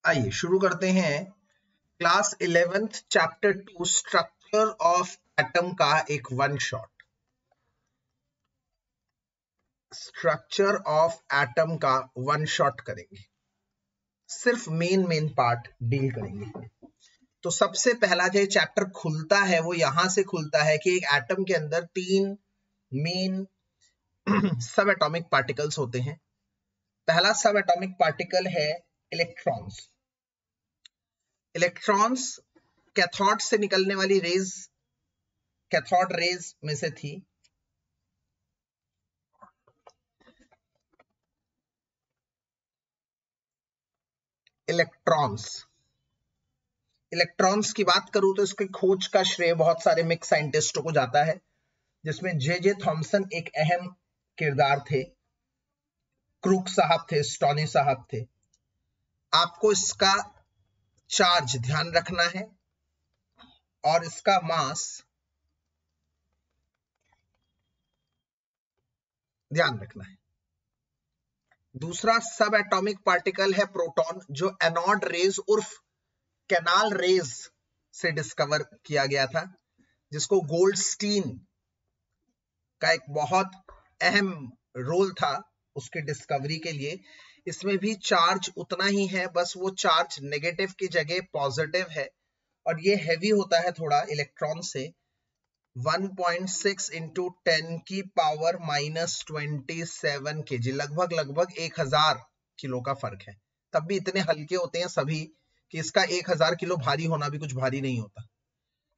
आइए शुरू करते हैं class 11th chapter 2 structure of atom का एक one shot. Structure of atom का वन शॉट करेंगे, सिर्फ मेन पार्ट डील करेंगे। तो सबसे पहला जो चैप्टर खुलता है वो यहां से खुलता है कि एक एटम के अंदर तीन मेन सब एटॉमिक पार्टिकल्स होते हैं। पहला सब एटॉमिक पार्टिकल है इलेक्ट्रॉन्स। इलेक्ट्रॉन्स कैथोड से निकलने वाली रेज, कैथोड रेज में से थी। इलेक्ट्रॉन्स की बात करूं तो इसकी खोज का श्रेय बहुत सारे मिक्स साइंटिस्टों को जाता है, जिसमें जे थॉमसन एक अहम किरदार थे, क्रूक साहब थे, स्टोनी साहब थे। आपको इसका चार्ज ध्यान रखना है और इसका मास ध्यान रखना है। दूसरा सब एटॉमिक पार्टिकल है प्रोटॉन, जो एनोड रेज उर्फ कैनाल रेज से डिस्कवर किया गया था, जिसको गोल्डस्टीन का एक बहुत अहम रोल था उसकी डिस्कवरी के लिए। इसमें भी चार्ज उतना ही है, बस वो चार्ज नेगेटिव की जगह पॉजिटिव है और ये हैवी होता है थोड़ा इलेक्ट्रॉन से। 1.6 इंटू 10 की पावर -27 kg, लगभग 1000 किलो का फर्क है। तब भी इतने हल्के होते हैं सभी कि इसका 1000 किलो भारी होना भी कुछ भारी नहीं होता।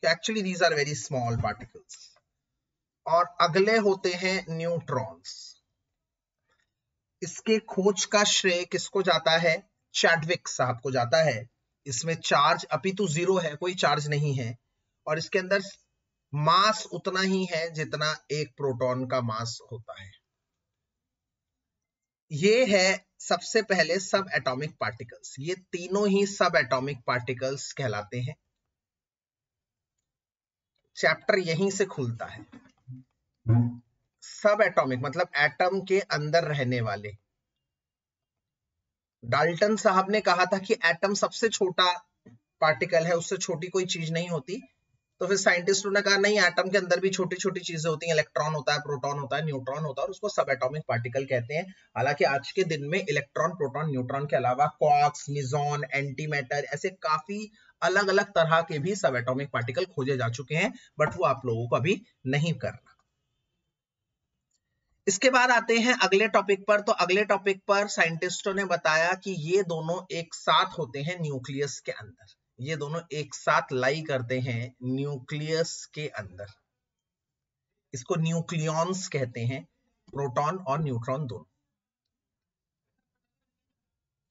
Actually these are very small particles. और अगले होते हैं न्यूट्रॉन्स। इसके खोज का श्रेय किसको जाता है? चैडविक साहब को जाता है। इसमें चार्ज अपितु 0 है, कोई चार्ज नहीं है, और इसके अंदर मास उतना ही है जितना एक प्रोटॉन का मास होता है। ये है सबसे पहले सब एटॉमिक पार्टिकल्स। ये तीनों ही सब एटॉमिक पार्टिकल्स कहलाते हैं। चैप्टर यहीं से खुलता है। सब एटॉमिक मतलब एटम के अंदर रहने वाले। डाल्टन साहब ने कहा था कि एटम सबसे छोटा पार्टिकल है, उससे छोटी कोई चीज नहीं होती। तो फिर साइंटिस्टों ने कहा नहीं, एटम के अंदर भी छोटी छोटी चीजें होती हैं, इलेक्ट्रॉन होता है, प्रोटॉन होता है, न्यूट्रॉन होता है, और उसको सब एटॉमिक पार्टिकल कहते हैं। हालांकि आज के दिन में इलेक्ट्रॉन, प्रोटॉन, न्यूट्रॉन के अलावा क्वार्क्स, मिजॉन, एंटीमैटर, ऐसे काफी अलग अलग तरह के भी सब एटॉमिक पार्टिकल खोजे जा चुके हैं, बट वो आप लोगों को अभी नहीं करना। इसके बाद आते हैं अगले टॉपिक पर। तो अगले टॉपिक पर साइंटिस्टों ने बताया कि ये दोनों एक साथ होते हैं न्यूक्लियस के अंदर। ये दोनों एक साथ लाई करते हैं न्यूक्लियस के अंदर। इसको न्यूक्लियॉन्स कहते हैं, प्रोटॉन और न्यूट्रॉन दोनों।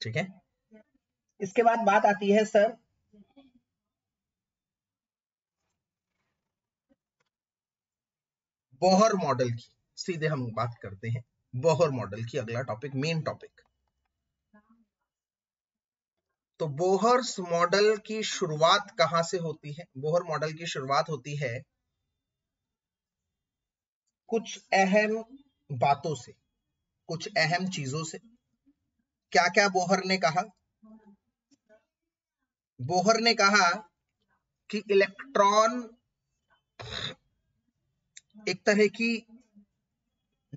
ठीक है। इसके बाद बात आती है सर बोहर मॉडल की। सीधे हम बात करते हैं बोहर मॉडल की, अगला टॉपिक, मेन टॉपिक। तो बोहर्स मॉडल की शुरुआत कहां से होती है? बोहर मॉडल की शुरुआत होती है कुछ अहम बातों से, कुछ अहम चीजों से। क्या क्या बोहर ने कहा? बोहर ने कहा कि इलेक्ट्रॉन एक तरह की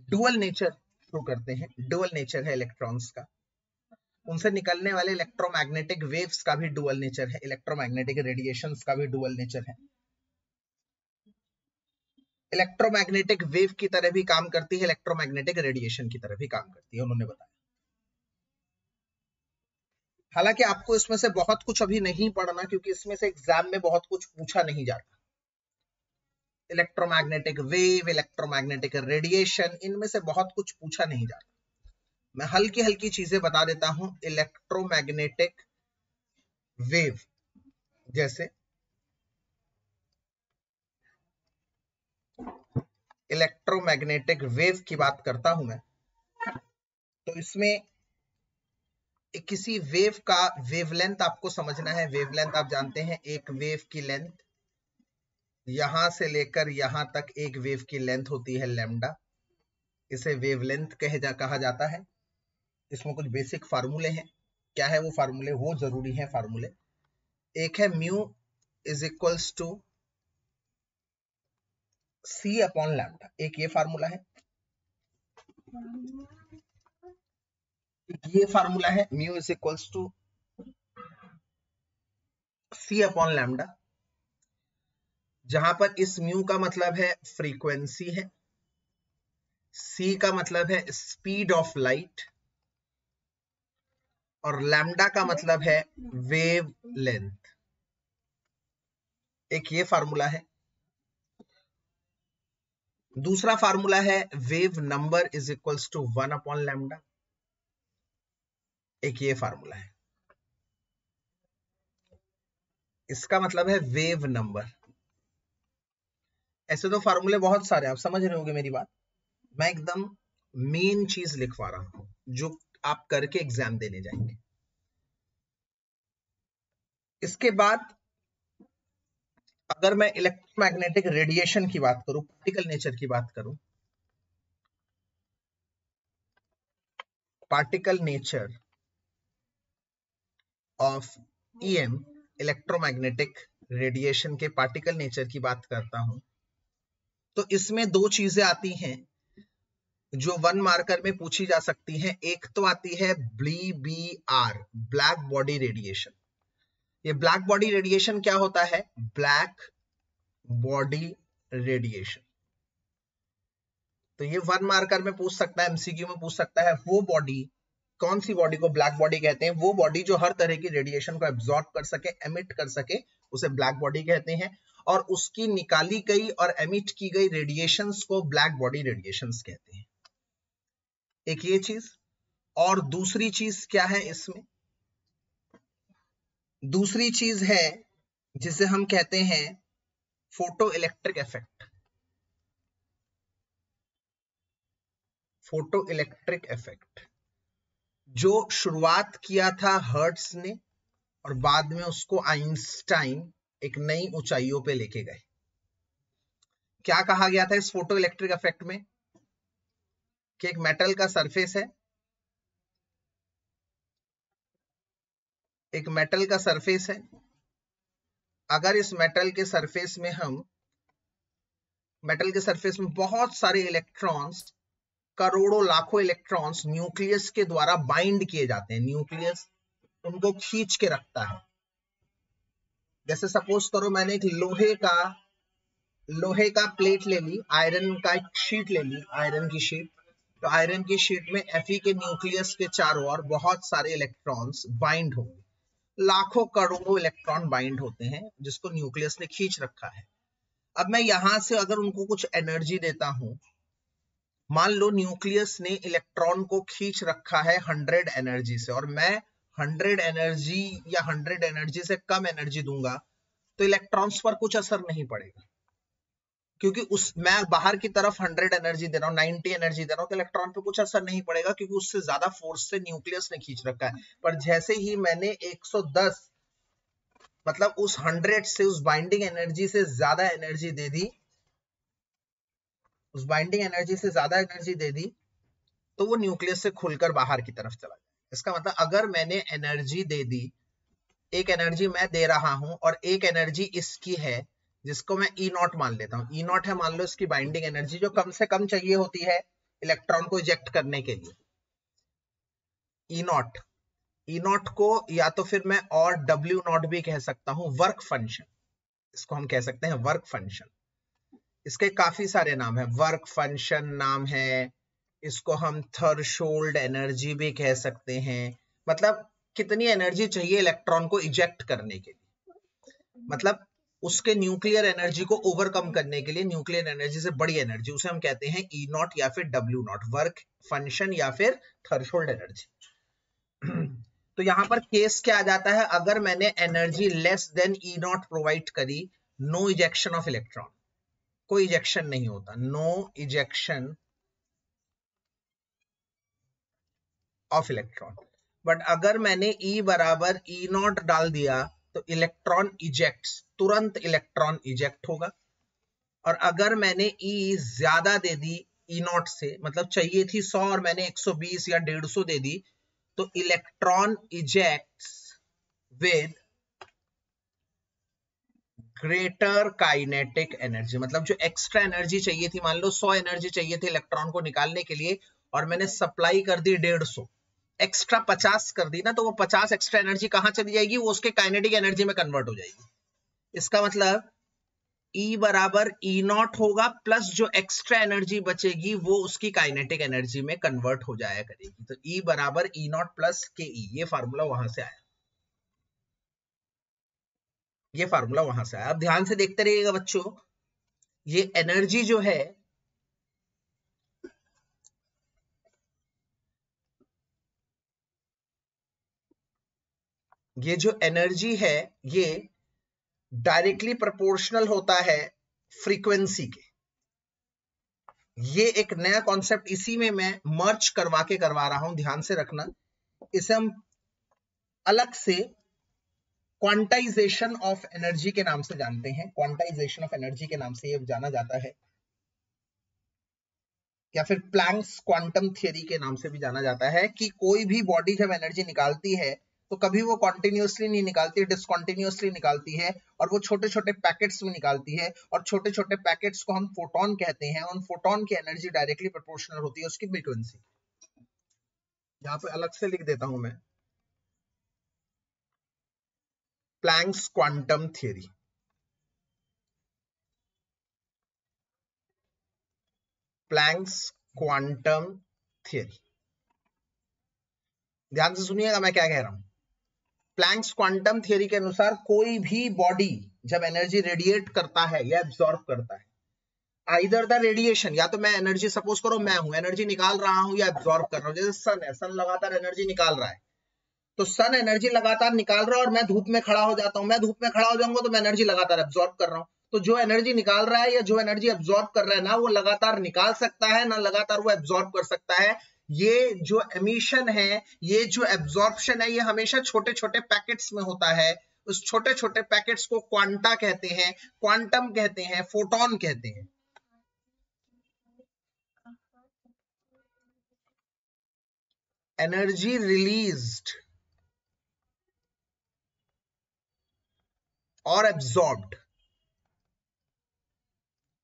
डुअल नेचर शो करते हैं। डुअल नेचर है इलेक्ट्रॉन्स का। उनसे निकलने वाले इलेक्ट्रोमैग्नेटिक वेव्स का भी डुअल नेचर है, इलेक्ट्रोमैग्नेटिक रेडिएशंस का भी डुअल नेचर है। इलेक्ट्रोमैग्नेटिक वेव की तरह भी काम करती है, इलेक्ट्रोमैग्नेटिक रेडिएशन की तरह भी काम करती है, उन्होंने बताया। हालांकि आपको इसमें से बहुत कुछ अभी नहीं पढ़ना, क्योंकि इसमें से एग्जाम में बहुत कुछ पूछा नहीं जाता। इलेक्ट्रोमैग्नेटिक वेव, इलेक्ट्रोमैग्नेटिक रेडिएशन, इनमें से बहुत कुछ पूछा नहीं जाता। मैं हल्की हल्की चीजें बता देता हूं। इलेक्ट्रोमैग्नेटिक वेव, जैसे इलेक्ट्रोमैग्नेटिक वेव की बात करता हूं मैं, तो इसमें किसी वेव का वेवलेंथ आपको समझना है। वेवलेंथ आप जानते हैं, एक वेव की लेंथ यहां से लेकर यहां तक एक वेव की लेंथ होती है लैम्डा। इसे वेवलेंथ कहा जाता है। इसमें कुछ बेसिक फार्मूले हैं। क्या है वो फार्मूले, वो जरूरी है फार्मूले। एक है mu is equals to C upon lambda, एक ये फार्मूला है, ये फार्मूला है mu is equals to C upon lambda, जहां पर इस म्यू का मतलब है फ्रीक्वेंसी है, सी का मतलब है स्पीड ऑफ लाइट, और लैम्डा का मतलब है वेव लेंथ। एक ये फार्मूला है। दूसरा फार्मूला है wave number is equals to 1 upon lambda, एक ये फार्मूला है। इसका मतलब है वेव नंबर। ऐसे तो फार्मूले बहुत सारे, आप समझ रहे होंगे मेरी बात। मैं एकदम मेन चीज लिखवा रहा हूं जो आप करके एग्जाम देने जाएंगे। इसके बाद अगर मैं इलेक्ट्रोमैग्नेटिक रेडिएशन की बात करूं, पार्टिकल नेचर की बात करूं, particle nature of EM electromagnetic radiation के पार्टिकल नेचर की बात करता हूं, तो इसमें दो चीजें आती हैं जो 1 मार्कर में पूछी जा सकती हैं। एक तो आती है BBR, ब्लैक बॉडी रेडिएशन। ये ब्लैक बॉडी रेडिएशन क्या होता है? Black body radiation. तो ये 1 मार्कर में पूछ सकता है, MCQ में पूछ सकता है। वो बॉडी, कौन सी बॉडी को ब्लैक बॉडी कहते हैं? वो बॉडी जो हर तरह की रेडिएशन को एब्जॉर्ब कर सके, एमिट कर सके, उसे ब्लैक बॉडी कहते हैं। और उसकी निकाली गई और एमिट की गई रेडिएशंस को ब्लैक बॉडी रेडिएशंस कहते हैं। एक ये चीज। और दूसरी चीज क्या है इसमें? दूसरी चीज है जिसे हम कहते हैं photo electric effect. Photo electric effect जो शुरुआत किया था हर्ट्ज ने, और बाद में उसको आइंस्टाइन एक नई ऊंचाइयों पे लेके गए। क्या कहा गया था इस फोटो इलेक्ट्रिक इफेक्ट में? कि एक मेटल का सरफेस है, एक मेटल का सरफेस है। अगर इस मेटल के सरफेस में बहुत सारे इलेक्ट्रॉन्स, करोड़ों लाखों इलेक्ट्रॉन्स न्यूक्लियस के द्वारा बाइंड किए जाते हैं, न्यूक्लियस उनको खींच के रखता है। जैसे सपोज करो मैंने एक लोहे का प्लेट ले ली, आयरन का एक शीट ले ली, आयरन की शीट। तो आयरन की शीट में Fe के न्यूक्लियस के चारों ओर बहुत सारे इलेक्ट्रॉन्स बाइंड होंगे, लाखों करोड़ों इलेक्ट्रॉन बाइंड होते हैं जिसको न्यूक्लियस ने खींच रखा है। अब मैं यहां से अगर उनको कुछ एनर्जी देता हूं, मान लो न्यूक्लियस ने इलेक्ट्रॉन को खींच रखा है 100 एनर्जी से, और मैं 100 एनर्जी या 100 एनर्जी से कम एनर्जी दूंगा, तो इलेक्ट्रॉन्स पर कुछ असर नहीं पड़ेगा, क्योंकि मैं बाहर की तरफ 100 एनर्जी दे रहा हूं, 90 एनर्जी दे रहा हूं, तो इलेक्ट्रॉन पे कुछ असर नहीं पड़ेगा, क्योंकि उससे ज्यादा फोर्स से न्यूक्लियस ने खींच रखा है। पर जैसे ही मैंने 110, मतलब उस 100 से, उस बाइंडिंग एनर्जी से ज्यादा एनर्जी दे दी, तो वो न्यूक्लियस से खुलकर बाहर की तरफ चला जाए। इसका मतलब अगर मैंने एनर्जी दे दी, एक एनर्जी मैं दे रहा हूं और एक एनर्जी इसकी है जिसको मैं E0 मान लेता हूं। E0 है मान लो इसकी बाइंडिंग एनर्जी, जो कम से कम चाहिए होती है इलेक्ट्रॉन को इजेक्ट करने के लिए। E0 को या तो फिर मैं और W0 भी कह सकता हूं, वर्क फंक्शन, इसको हम कह सकते हैं वर्क फंक्शन। इसके काफी सारे नाम है, वर्क फंक्शन नाम है, इसको हम थ्रेशोल्ड एनर्जी भी कह सकते हैं। मतलब कितनी एनर्जी चाहिए इलेक्ट्रॉन को इजेक्ट करने के लिए, मतलब उसके न्यूक्लियर एनर्जी को ओवरकम करने के लिए, न्यूक्लियर एनर्जी से बड़ी एनर्जी, उसे हम कहते हैं E0 या फिर W0, वर्क फंक्शन या फिर थ्रेशोल्ड एनर्जी। तो यहां पर केस क्या आ जाता है? अगर मैंने energy less than E0 provide करी, नो इजेक्शन ऑफ इलेक्ट्रॉन, कोई इजेक्शन नहीं होता, no ejection of electron. But अगर मैंने E बराबर E0 डाल दिया तो इलेक्ट्रॉन इजेक्ट्स, तुरंत इलेक्ट्रॉन इजेक्ट होगा। और अगर मैंने E ज्यादा दे दी E0 से, मतलब चाहिए थी 100 और मैंने 120 या 150 दे दी, तो electron ejects with greater kinetic energy, मतलब जो एक्स्ट्रा एनर्जी चाहिए थी, मान लो 100 एनर्जी चाहिए थी इलेक्ट्रॉन को निकालने के लिए, और मैंने सप्लाई कर दी 150, एक्स्ट्रा 50 कर दी ना, तो वो 50 एक्स्ट्रा एनर्जी कहां चली जाएगी, वो उसके काइनेटिक एनर्जी में कन्वर्ट हो जाएगी। इसका मतलब E बराबर E0 होगा, प्लस जो एक्स्ट्रा एनर्जी बचेगी वो उसकी काइनेटिक एनर्जी में कन्वर्ट हो जाया करेगी। तो E बराबर E0 प्लस के E, ये फार्मूला वहां से आया, ये फार्मूला वहां से आया। अब ध्यान से देखते रहिएगा बच्चों, ये एनर्जी जो है, ये जो एनर्जी है ये डायरेक्टली प्रोपोर्शनल होता है फ्रीक्वेंसी के। ये एक नया कॉन्सेप्ट इसी में मैं मर्ज करवा रहा हूं, ध्यान से रखना। इसे हम अलग से क्वांटाइजेशन ऑफ एनर्जी के नाम से जानते हैं, क्वांटाइजेशन ऑफ एनर्जी के नाम से ये जाना जाता है, या फिर प्लैंक्स क्वांटम थियरी के नाम से भी जाना जाता है, कि कोई भी बॉडी जब एनर्जी निकालती है तो कभी वो कॉन्टिन्यूसली नहीं निकालती, डिसकॉन्टिन्यूसली निकालती है, और वो छोटे छोटे पैकेट्स में निकालती है, और छोटे छोटे पैकेट्स को हम फोटोन कहते हैं। उन फोटोन की एनर्जी डायरेक्टली प्रोपोर्शनल होती है उसकी फ्रीक्वेंसी। यहां पे अलग से लिख देता हूं मैं, Planck's quantum theory. Planck's quantum theory, ध्यान से सुनिएगा मैं क्या कह रहा हूं। प्लैंक्स क्वांटम थियरी के अनुसार कोई भी बॉडी जब एनर्जी रेडिएट करता है या एब्जॉर्ब करता है, आइदर द रेडिएशन, या तो मैं एनर्जी, सपोज करो मैं हूं एनर्जी निकाल रहा हूं या एब्जॉर्ब कर रहा हूं, जैसे सन है, सन लगातार एनर्जी निकाल रहा है, तो सन एनर्जी लगातार निकाल रहा है और मैं धूप में खड़ा हो जाता हूं, मैं धूप में खड़ा हो जाऊंगा तो मैं एनर्जी लगातार एब्जॉर्ब कर रहा हूं। तो जो एनर्जी निकाल रहा है या जो एनर्जी एब्जॉर्ब कर रहा है ना, वो लगातार निकाल सकता है ना लगातार वो एब्जॉर्ब कर सकता है। ये जो एमिशन है, ये जो एब्जॉर्प्शन है, ये हमेशा छोटे छोटे पैकेट्स में होता है। उस छोटे छोटे पैकेट्स को क्वांटा कहते हैं, क्वांटम कहते हैं, फोटोन कहते हैं। एनर्जी रिलीज्ड और absorbed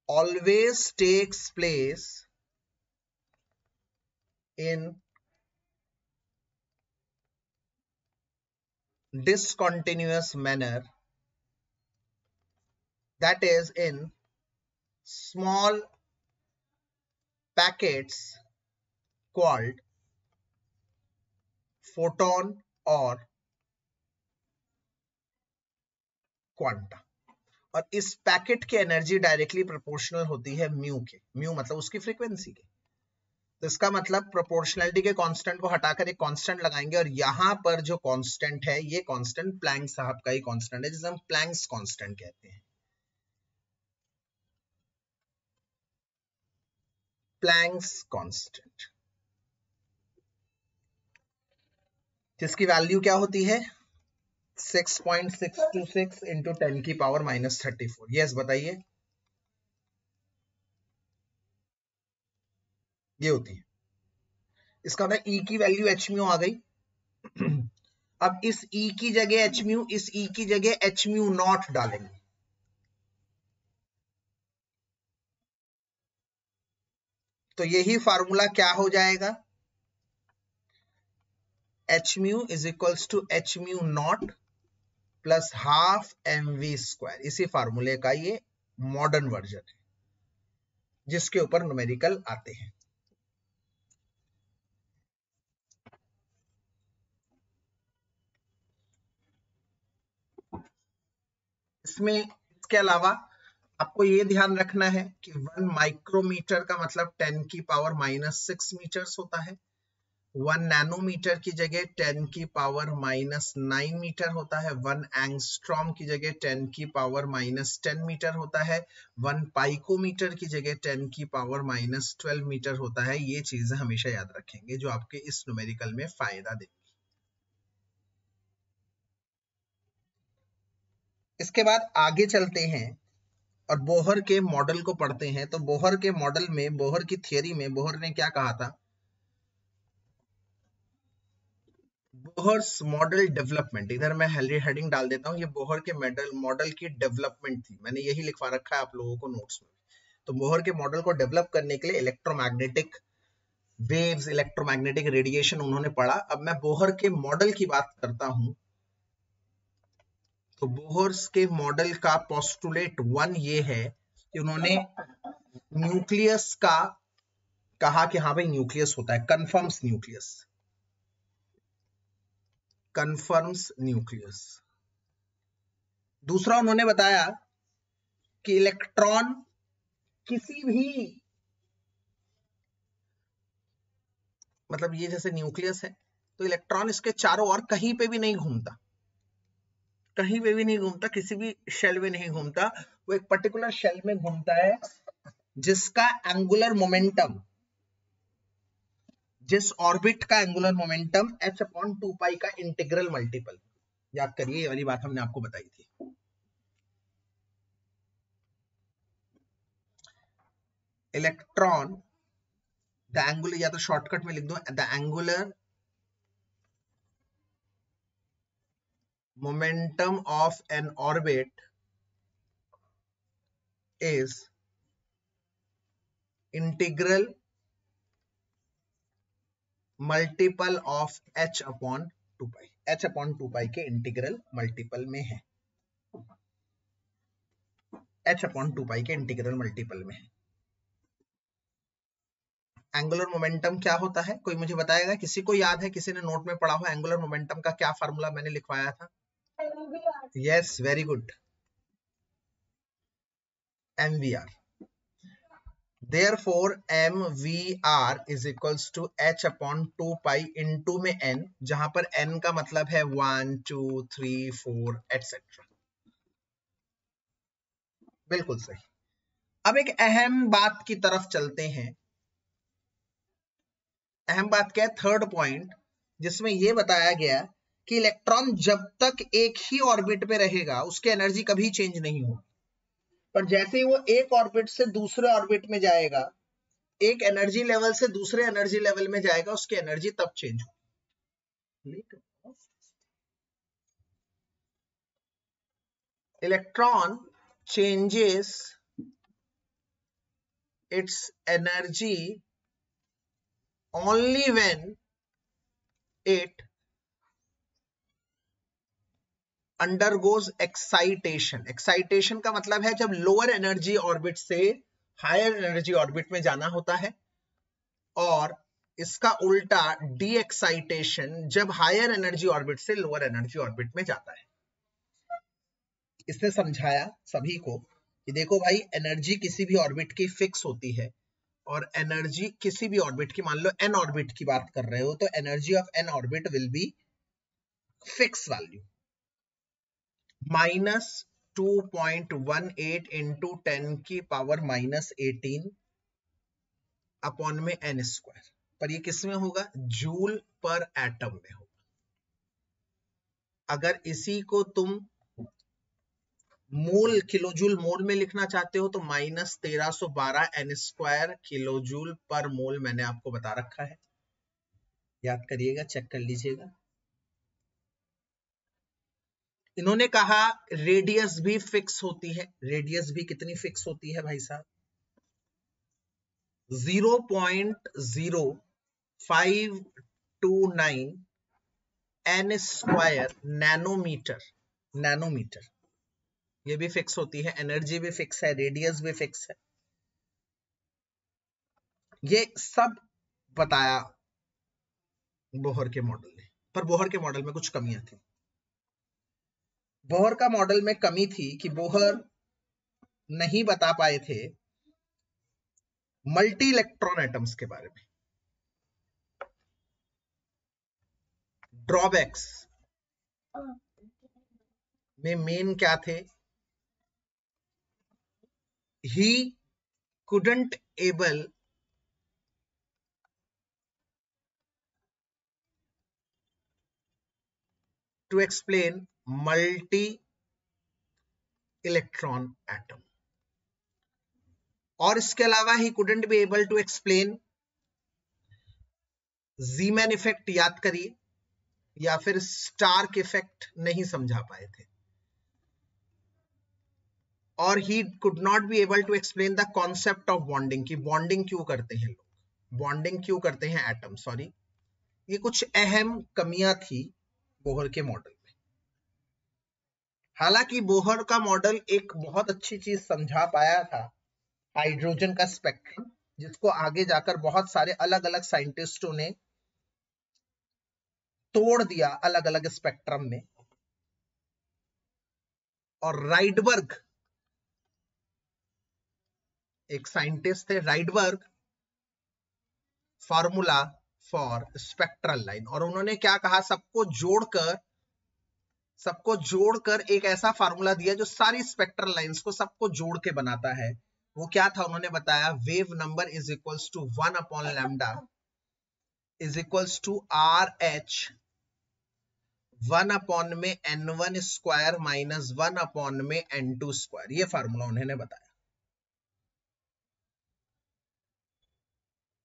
always takes place in discontinuous manner, that is in small packets called photon or quanta। और इस पैकेट की एनर्जी डायरेक्टली प्रोपोर्शनल होती है म्यू के, म्यू मतलब उसकी फ्रीक्वेंसी के। तो इसका मतलब प्रोपोर्शनलिटी के कांस्टेंट को हटाकर एक कांस्टेंट लगाएंगे, और यहां पर जो कांस्टेंट है ये कांस्टेंट प्लैंक साहब का ही कांस्टेंट है, जिसे हम प्लैंक्स कांस्टेंट कहते हैं। प्लैंक्स कांस्टेंट, जिसकी वैल्यू क्या होती है 6.626 इंटू 10 की पावर -34। यस बताइए, ये होती है। इसका मतलब E की वैल्यू h म्यू आ गई। अब इस E की जगह h म्यू, इस E की जगह h म्यू नॉट डालेंगे, तो यही फार्मूला क्या हो जाएगा, h mu is equals to h mu not plus half mv square. इसी फार्मूले का ये मॉडर्न वर्जन है जिसके ऊपर न्यूमेरिकल आते हैं। इसमें इसके अलावा आपको ये ध्यान रखना है कि 1 माइक्रोमीटर का मतलब 10 की पावर -6 मीटर्स होता है। 1 नैनोमीटर की जगह 10 की पावर -9 मीटर होता है। 1 एंगस्ट्रॉम की जगह 10 की पावर -10 मीटर होता है। 1 पाइकोमीटर की जगह 10 की पावर -12 मीटर होता है। ये चीजें हमेशा याद रखेंगे जो आपके इस न्यूमेरिकल में फायदा देंगे। इसके बाद आगे चलते हैं और बोहर के मॉडल को पढ़ते हैं। तो बोहर के मॉडल में, बोहर की थियरी में, बोहर ने क्या कहा था, बोहर्स मॉडल डेवलपमेंट, इधर मैं हेडिंग डाल देता हूँ, ये बोहर के मॉडल की डेवलपमेंट थी, मैंने यही लिखवा रखा है आप लोगों को नोट्स में। तो बोहर के मॉडल को डेवलप करने के लिए इलेक्ट्रोमैग्नेटिक वेव्स, इलेक्ट्रोमैग्नेटिक रेडिएशन उन्होंने पढ़ा। अब मैं बोहर के मॉडल की बात करता हूं, तो बोहर्स के मॉडल का पोस्टुलेट 1 ये है कि उन्होंने न्यूक्लियस का कहा कि हाँ भाई न्यूक्लियस होता है, कन्फर्म्स न्यूक्लियस, कन्फर्म्स न्यूक्लियस। दूसरा उन्होंने बताया कि इलेक्ट्रॉन किसी भी, मतलब ये जैसे न्यूक्लियस है तो इलेक्ट्रॉन इसके चारों ओर कहीं पे भी नहीं घूमता, कहीं पे भी नहीं घूमता, किसी भी शेल में नहीं घूमता, वो एक पर्टिकुलर शेल में घूमता है जिसका एंगुलर मोमेंटम, जिस ऑर्बिट का एंगुलर मोमेंटम h/2π का इंटीग्रल मल्टीपल। याद करिए, ये वाली बात हमने आपको बताई थी। इलेक्ट्रॉन द एंगुलर, या तो शॉर्टकट में लिख दो, the angular momentum of an orbit is integral multiple of h/2π, h/2π के इंटीग्रल मल्टीपल में है, h/2π के इंटीग्रल मल्टीपल में है। एंगुलर मोमेंटम क्या होता है, कोई मुझे बताएगा? किसी को याद है, किसी ने नोट में पढ़ा हो एंगुलर मोमेंटम का क्या फार्मूला मैंने लिखवाया था? Yes, very good, mvr। Therefore mvr is equals to h/2π into में n, जहां पर n का मतलब है 1 2 3 4 etc। बिल्कुल सही। अब एक अहम बात की तरफ चलते हैं। अहम बात क्या है? थर्ड पॉइंट, जिसमें यह बताया गया कि इलेक्ट्रॉन जब तक एक ही ऑर्बिट पे रहेगा उसकी एनर्जी कभी चेंज नहीं होगी, पर जैसे ही वो एक ऑर्बिट से दूसरे ऑर्बिट में जाएगा, एक एनर्जी लेवल से दूसरे एनर्जी लेवल में जाएगा, उसकी एनर्जी तब चेंज होगी। Electron changes its energy only when it undergoes excitation। excitation का मतलब है जब लोअर एनर्जी ऑर्बिट से हायर एनर्जी ऑर्बिट में जाना होता है, और इसका उल्टा डी एक्साइटेशन जब हायर एनर्जी ऑर्बिट से लोअर एनर्जी ऑर्बिट में जाता है। इसने समझाया सभी को कि देखो भाई, एनर्जी किसी भी ऑर्बिट की फिक्स होती है, और एनर्जी किसी भी ऑर्बिट की, मान लो एन ऑर्बिट की बात कर रहे हो, तो energy of N orbit will be fix value -2.18 into 10⁻⁻18 upon में n स्क्वायर। पर ये किस में होगा? जूल पर एटम में होगा। अगर इसी को तुम मोल, किलोजूल मोल में लिखना चाहते हो तो -1312 n स्क्वायर किलोजूल पर मोल मैंने आपको बता रखा है, याद करिएगा, चेक कर लीजिएगा। इन्होंने कहा रेडियस भी फिक्स होती है। रेडियस भी कितनी फिक्स होती है भाई साहब? 0.0529 n स्क्वायर नैनोमीटर। नैनोमीटर ये भी फिक्स होती है, एनर्जी भी फिक्स है, रेडियस भी फिक्स है। ये सब बताया बोहर के मॉडल ने, पर बोहर के मॉडल में कुछ कमियां थी। बोहर का मॉडल में कमी थी कि बोहर नहीं बता पाए थे मल्टी इलेक्ट्रॉन एटम्स के बारे में। ड्रॉबैक्स में मेन क्या थे? ही couldn't able to explain multi electron atom, और इसके अलावा ही couldn't be able to explain Zeeman effect. याद करिए, या फिर स्टार्क इफेक्ट नहीं समझा पाए थे, और ही could not be able to explain the concept of bonding, की बॉन्डिंग क्यों करते हैं लोग, बॉन्डिंग क्यों करते हैं एटम, सॉरी। ये कुछ अहम कमियां थी बोहर के मॉडल में। हालांकि बोहर का मॉडल एक बहुत अच्छी चीज समझा पाया था, हाइड्रोजन का स्पेक्ट्रम, जिसको आगे जाकर बहुत सारे अलग अलग साइंटिस्टों ने तोड़ दिया अलग अलग स्पेक्ट्रम में। और राइडबर्ग, एक साइंटिस्ट थे Rydberg, formula for spectral line, और उन्होंने क्या कहा, सबको जोड़कर एक ऐसा फार्मूला दिया जो सारी स्पेक्ट्रल लाइंस को सबको जोड़ के बनाता है। वो क्या था, उन्होंने बताया, wave number is equals to 1 upon lambda is equals to R H 1 upon में n1 स्क्वायर माइनस 1 अपॉन में n2 स्क्वायर। ये फार्मूला उन्होंने बताया,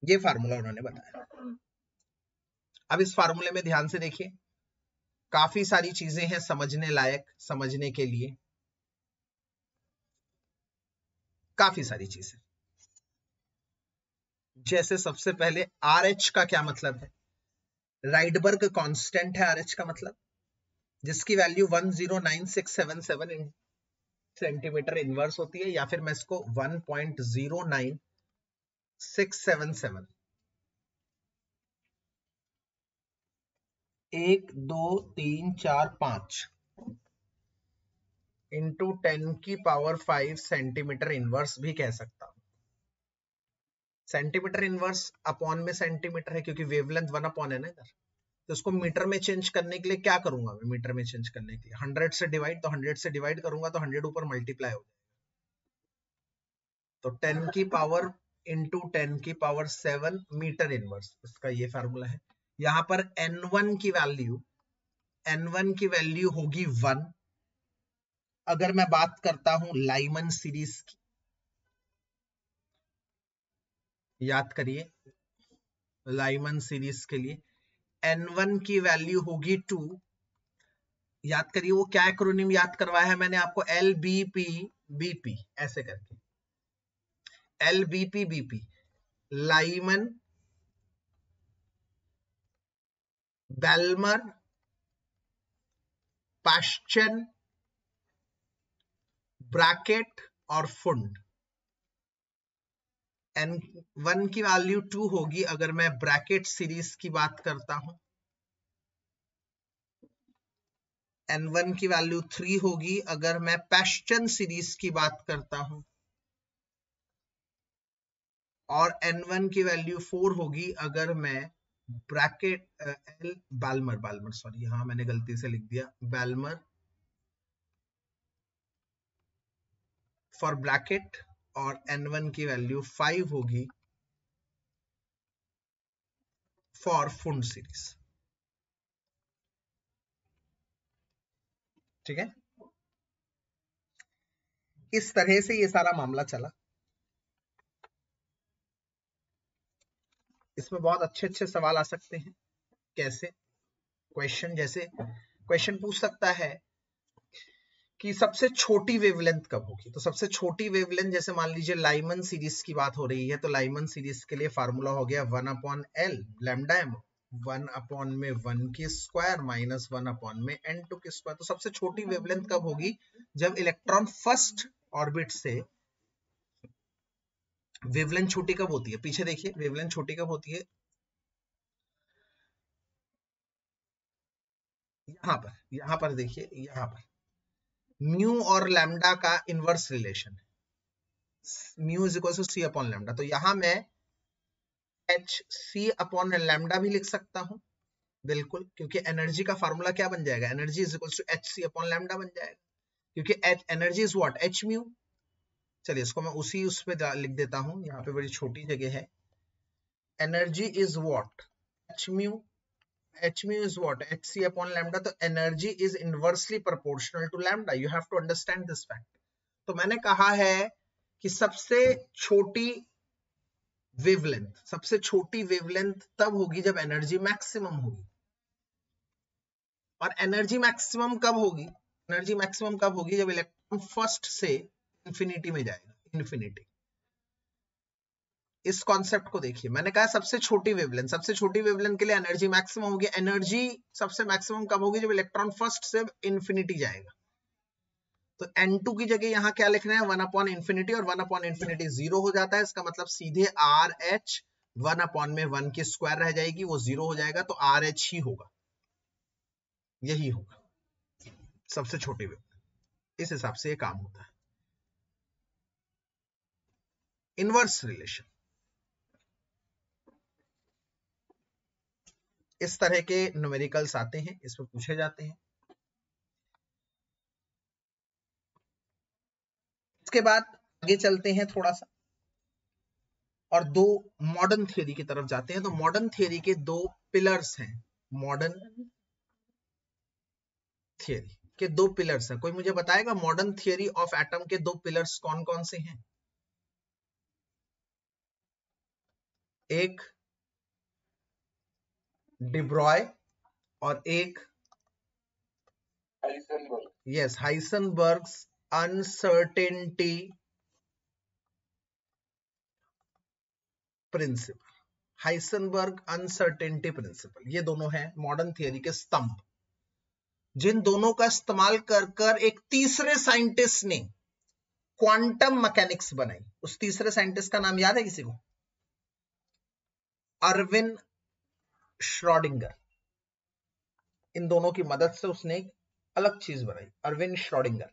ये फार्मूला उन्होंने बताया। अब इस फार्मूले में ध्यान से देखिए, काफी सारी चीजें हैं समझने लायक, समझने के लिए काफी सारी चीजें। जैसे सबसे पहले RH का क्या मतलब है, राइडबर्ग कांस्टेंट है RH का मतलब, जिसकी वैल्यू 109677 सेंटीमीटर इनवर्स होती है, या फिर मैं इसको 1.09677 1 2 3 4 5 इंटू 10⁵ सेंटीमीटर इनवर्स भी कह सकता हूं। सेंटीमीटर इनवर्स अपॉन में सेंटीमीटर है, क्योंकि वेवलेंथ 1 अपॉन है ना इधर, तो उसको मीटर में चेंज करने के लिए क्या करूंगा मैं, मीटर में चेंज करने के लिए 100 से डिवाइड, तो 100 से डिवाइड करूंगा तो 100 ऊपर मल्टीप्लाई हो जाएगा, तो 10⁻⁷ इंटू 10⁻⁷ मीटर इनवर्स, इसका ये फार्मूला है। यहां पर n1 की वैल्यू होगी 1। अगर मैं बात करता हूं लाइमन सीरीज की, याद करिए लाइमन सीरीज के लिए n1 की वैल्यू होगी 2। याद करिए वो क्या एक्रोनिम याद करवाया है मैंने आपको, LBP ऐसे करके, LBP लाइमन बैल्मर पाश्चन ब्रैकेट और फुंड। n1 की वैल्यू 2 होगी अगर मैं ब्रैकेट सीरीज की बात करता हूं, n1 की वैल्यू 3 होगी अगर मैं पाश्चन सीरीज की बात करता हूं, और n1 की वैल्यू 4 होगी अगर मैं ब्रैकेट बैल्मर सॉरी, यहां मैंने गलती से लिख दिया बैल्मर फॉर ब्रैकेट, और n1 की वैल्यू 5 होगी फॉर फुंड सीरीज। ठीक है, इस तरह से ये सारा मामला चला। इसमें बहुत अच्छे अच्छे सवाल आ सकते हैं। कैसे, क्वेश्चन पूछ सकता है कि सबसे छोटी वेवलेंथ कब होगी, तो सबसे छोटी वेवलेंथ जैसे मान लीजिए लाइमन सीरीज की बात हो रही है, तो लाइमन सीरीज के लिए फार्मूला हो गया 1 upon L lambda M, 1 upon में 1 की स्क्वायर माइनस 1 अपॉन में n2 की स्क्वायर। तो सबसे छोटी वेवलेंथ कब होगी, जब इलेक्ट्रॉन फर्स्ट ऑर्बिट से, वेवलेंथ छोटी कब होती है, पीछे देखिए वेवलेंथ छोटी कब होती है, यहां पर देखिए, यहां पर म्यू और लैम्डा का इनवर्स रिलेशन है, mu is equal to C upon lambda, तो यहां मैं एच सी अपॉन लैम्डा भी लिख सकता हूं, बिल्कुल, क्योंकि एनर्जी का फार्मूला क्या बन जाएगा, energy is equal to H C upon lambda बन जाएगा, क्योंकि energy is what, H mu. चलिए इसको मैं उसी उस पे लिख देता हूं, यहाँ पे बड़ी छोटी जगह है, energy is what, H mu, h mu is what, hc upon lambda, तो energy is inversely proportional to lambda, you have to understand this fact। तो मैंने कहा है कि सबसे छोटी वेवलेंथ तब होगी जब एनर्जी मैक्सिमम होगी, और एनर्जी मैक्सिमम कब होगी? एनर्जी मैक्सिमम कब होगी? जब इलेक्ट्रॉन फर्स्ट से इंफिनिटी में जाएगा, इन्फिनिटी। इस कॉन्सेप्ट को देखिए, मैंने कहा सबसे छोटी वेवलेंथ, सबसे छोटी वेवलेंथ के लिए एनर्जी मैक्सिमम होगी। एनर्जी सबसे मैक्सिमम कब होगी? जब इलेक्ट्रॉन फर्स्ट से इंफिनिटी जाएगा। तो n2 की जगह यहां क्या लिखना है? 1/infinity, और 1/infinity 0 हो जाता है। इसका मतलब सीधे RH 1/1 की स्क्वायर रह जाएगी, वो 0 हो जाएगा, तो RH ही होगा, यही होगा सबसे छोटी वेवलेंथ। इस हिसाब से ये काम होता है। इनवर्स रिलेशन, इस तरह के न्यूमेरिकल्स आते हैं, इस पर पूछे जाते हैं। इसके बाद आगे चलते हैं थोड़ा सा और दो मॉडर्न थियरी की तरफ जाते हैं। तो मॉडर्न थियरी के दो पिलर्स हैं, मॉडर्न थियरी के दो पिलर्स हैं। कोई मुझे बताएगा मॉडर्न थियरी ऑफ एटम के दो पिलर्स कौन कौन से हैं? एक डिब्रॉय और एक Heisenberg. Yes, Heisenberg's uncertainty principle, Heisenberg uncertainty principle, ये दोनों हैं मॉडर्न थियरी के स्तंभ, जिन दोनों का इस्तेमाल कर कर एक तीसरे साइंटिस्ट ने क्वांटम मैकेनिक्स बनाई। उस तीसरे साइंटिस्ट का नाम याद है किसी को? अरविन श्रोडिंगर। इन दोनों की मदद से उसने एक अलग चीज बनाई, अरविन श्रोडिंगर।